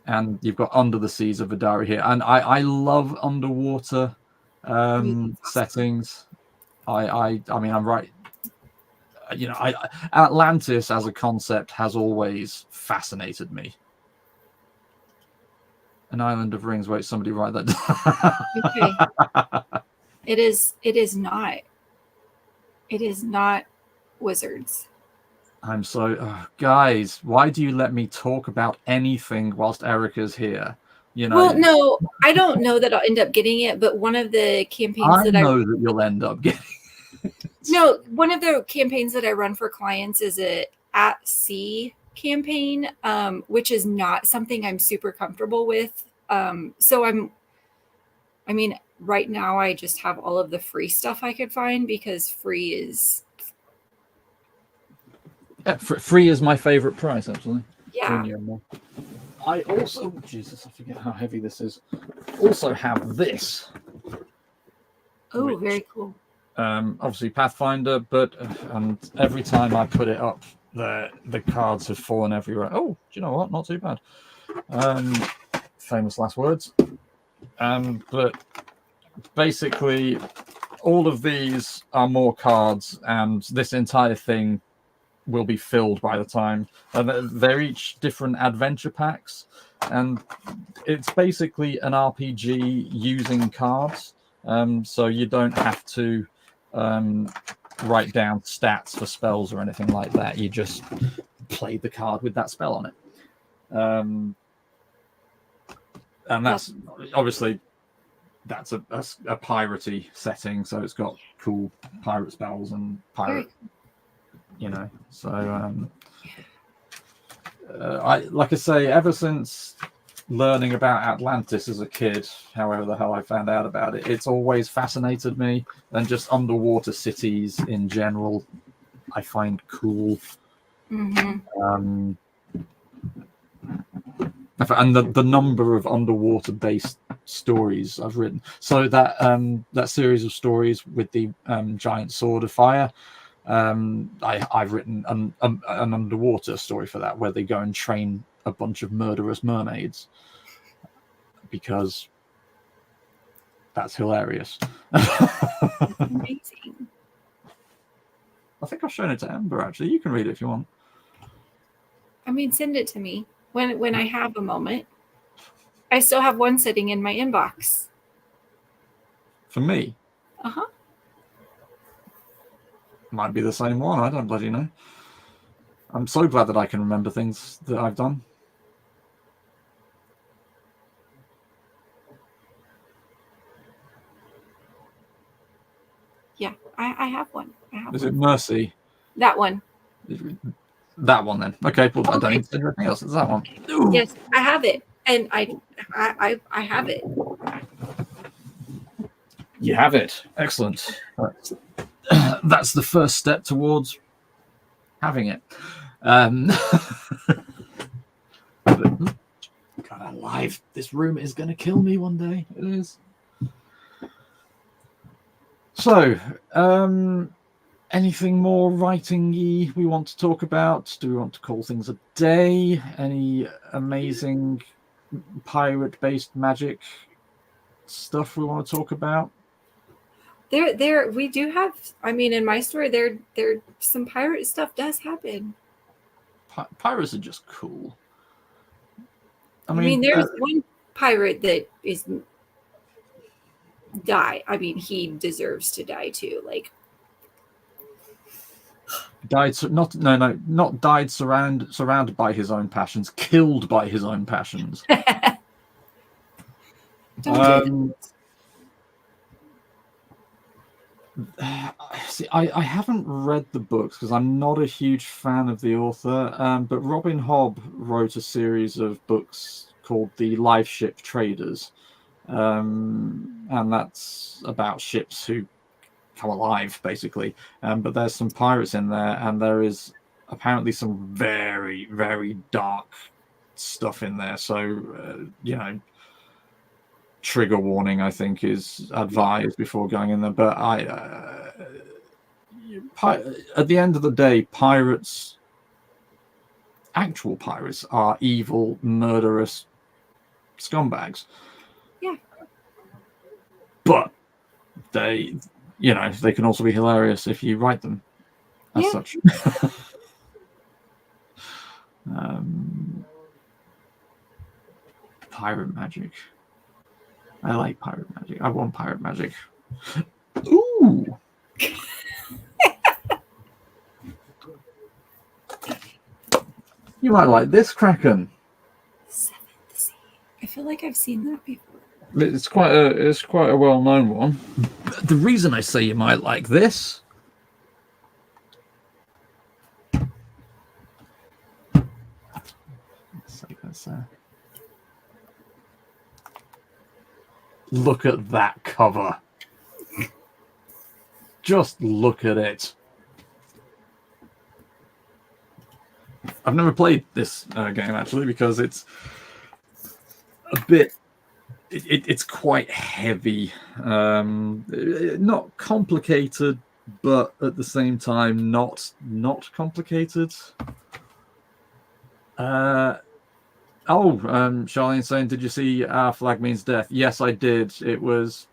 And you've got Under the Seas of Vidari here. And I love underwater settings. I mean, I'm right. You know, Atlantis as a concept has always fascinated me. An Island of Rings. Wait, somebody write that down. Okay. It is not. It is not wizards. I'm so... guys, why do you let me talk about anything whilst Erica's here? You know, Well, no, I don't know that I'll end up getting it, but one of the campaigns I know that you'll end up getting it. No, one of the campaigns that I run for clients is a at sea campaign, which is not something I'm super comfortable with. So I mean, right now I just have all of the free stuff I could find because free is... Yeah, free is my favorite price, actually. Yeah. I also... Jesus, I forget how heavy this is. Also have this. Oh, very cool. Obviously Pathfinder, but and every time I put it up, the cards have fallen everywhere. Oh, do you know what? Not too bad. Famous last words. But basically, all of these are more cards, and this entire thing will be filled by the time. They're each different adventure packs, and it's basically an RPG using cards. So you don't have to write down stats for spells or anything like that. You just play the card with that spell on it. And that's obviously that's a piratey setting, so it's got cool pirate spells and pirate, you know. So like I say, ever since learning about Atlantis as a kid, however the hell I found out about it, it's always fascinated me, and just underwater cities in general I find cool. Mm-hmm. And the number of underwater based stories I've written, so that that series of stories with the giant sword of fire, I've written an underwater story for that, where they go and train a bunch of murderous mermaids, because that's hilarious. Amazing. I think I've shown it to Amber, actually. You can read it if you want. I mean, send it to me when I have a moment. I still have one sitting in my inbox. For me? Uh-huh. Might be the same one. I don't bloody know. I'm so glad that I can remember things that I've done. Yeah, I have one. Is it Mercy? That one. That one then. Okay, well, Okay. I don't need to do anything else. It's that one. Ooh. Yes, I have it. And I have it. You have it. Excellent. That's the first step towards having it. God alive, this room is going to kill me one day. It is. So, anything more writing-y we want to talk about? Do we want to call things a day? Any amazing pirate-based magic stuff we want to talk about? There we do have, I mean, in my story there some pirate stuff does happen. Pirates are just cool. I mean there's one pirate that is die. I mean, he deserves to die too. Like died not died surrounded by his own passions, killed by his own passions. See, I haven't read the books because I'm not a huge fan of the author, but Robin Hobb wrote a series of books called The Live Ship Traders, and that's about ships who come alive, basically. But there's some pirates in there, and there is apparently some very, very dark stuff in there. So, trigger warning, I think, is advised before going in there. But at the end of the day, actual pirates are evil, murderous scumbags. Yeah. But they can also be hilarious if you write them as such. Pirate magic. I like pirate magic. I want pirate magic. Ooh. You might like this, Kraken. Seventh Sea. I feel like I've seen that before. It's quite a well-known one. The reason I say you might like this. Look at that cover. Just look at it. I've never played this game actually because it's a bit. It's quite heavy. Not complicated, but at the same time not complicated. Charlene saying, did you see Our Flag Means Death? Yes, I did. It was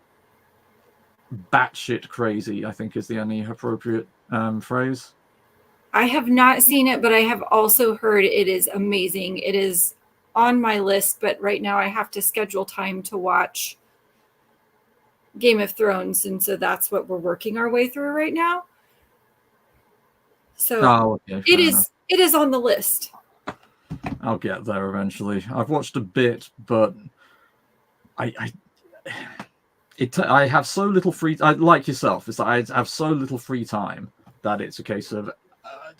batshit crazy, I think is the only appropriate phrase. I have not seen it, but I have also heard it is amazing. It is on my list, but right now I have to schedule time to watch Game of Thrones, and so that's what we're working our way through right now. So it is on the list. I'll get there eventually. I've watched a bit, but I have so little free. Like yourself, it's like I have so little free time that it's a case of,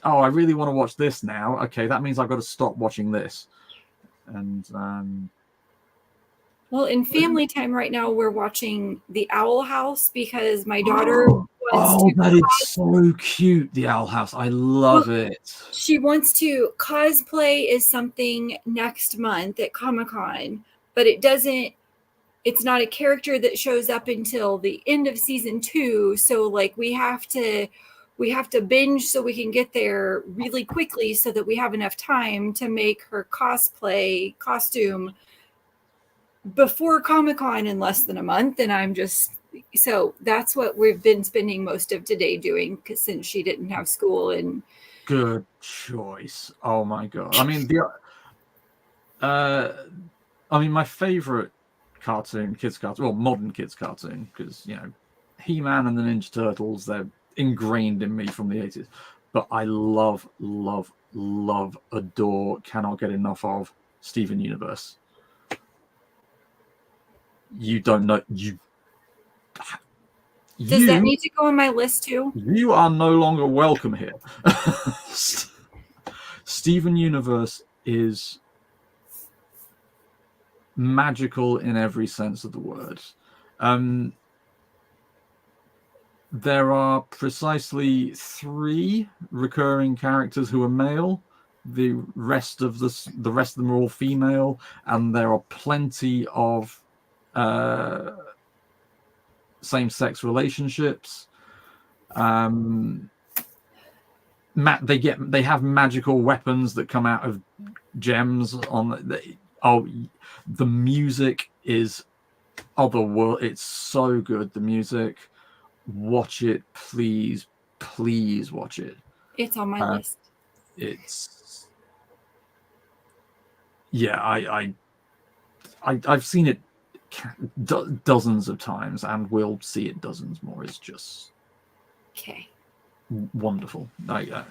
I really want to watch this now. Okay, that means I've got to stop watching this. And well, in family time right now, we're watching The Owl House because my daughter wants to. That is so cute, The Owl House. I love it. She wants to cosplay as something next month at Comic-Con, but it's not a character that shows up until the end of season 2. So like we have to binge so we can get there really quickly so that we have enough time to make her cosplay costume before Comic-Con in less than a month. And so that's what we've been spending most of today doing, because since she didn't have school. And good choice. Oh my god. I mean my favorite kids cartoon, well, modern kids cartoon, because He-Man and the Ninja Turtles, they're ingrained in me from the 80s. But I love, adore, cannot get enough of Steven Universe. You don't know. Does that need to go on my list too? You are no longer welcome here. Steven Universe is magical in every sense of the word. There are precisely 3 recurring characters who are male. The rest of them are all female, and there are plenty of same-sex relationships. They have magical weapons that come out of gems. The music is otherworld. It's so good. The music. Watch it, please watch it. It's on my list. It's I've seen it dozens of times, and we'll see it dozens more. It's just okay, wonderful. I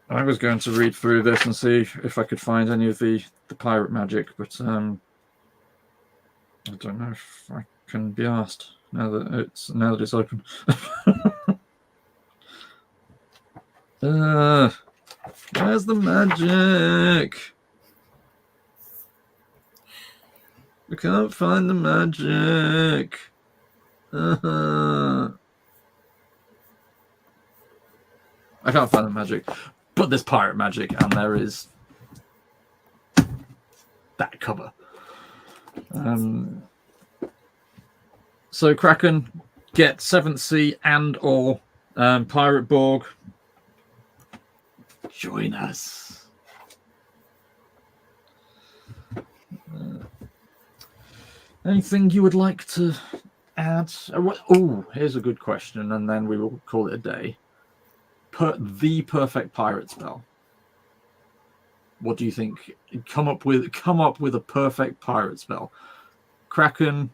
was going to read through this and see if I could find any of the pirate magic, but I don't know if I can be asked now that it's open. Where's the magic? I can't find the magic. I can't find the magic. But there's pirate magic, and there is that cover. So Kraken, get 7th Sea and or Pirate Borg. Join us. Anything you would like to add? Oh, here's a good question, and then we will call it a day. The perfect pirate spell. What do you think? Come up with a perfect pirate spell. Kraken,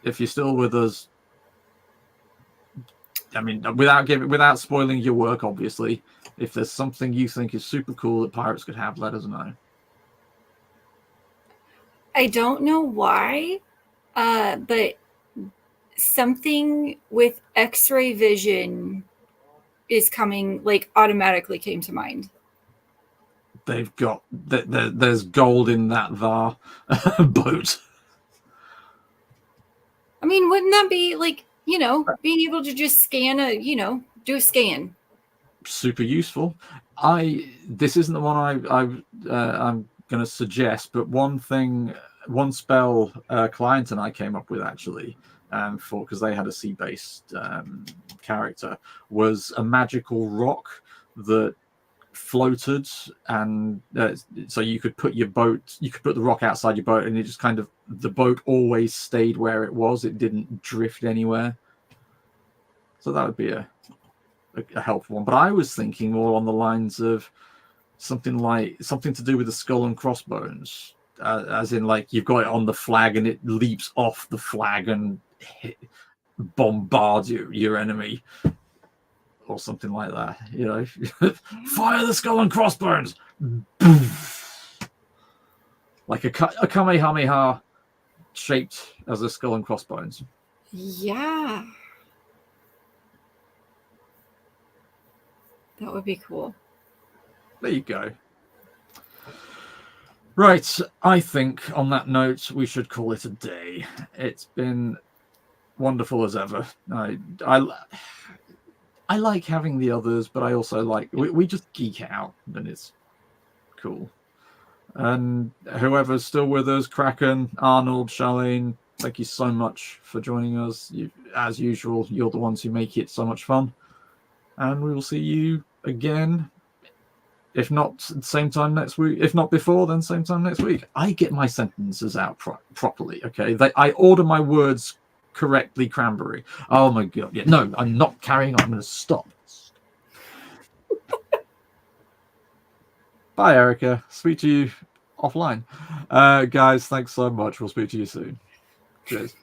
if you're still with us, I mean, without spoiling your work, obviously, if there's something you think is super cool that pirates could have, let us know. I don't know why, but something with X-ray vision is coming, like automatically came to mind. They've got there's gold in that Var boat. I mean, wouldn't that be like, being able to just scan do a scan? Super useful. This isn't the one I'm going to suggest, but one spell client and I came up with actually because they had a sea-based character was a magical rock that floated, and so you could put the rock outside your boat, and it just kind of, the boat always stayed where it was. It didn't drift anywhere. So that would be a helpful one. But I was thinking more on the lines of something to do with the skull and crossbones, as in like you've got it on the flag and it leaps off the flag and bombards your enemy, or something like that. Fire the skull and crossbones, like a Kamehameha shaped as a skull and crossbones. Yeah. That would be cool. There you go. Right, I think on that note, we should call it a day. It's been wonderful as ever. I like having the others, but I also like, we just geek out, and it's cool. And whoever's still with us, Kraken, Arnold, Charlene, thank you so much for joining us. As usual, you're the ones who make it so much fun. And we will see you again, if not same time next week. If not before, then same time next week. I get my sentences out properly, okay? I order my words correctly, Cranberry. Oh my god. Yeah, no, I'm not carrying on. I'm going to stop. Bye, Erica. Speak to you offline. Guys, thanks so much. We'll speak to you soon. Cheers.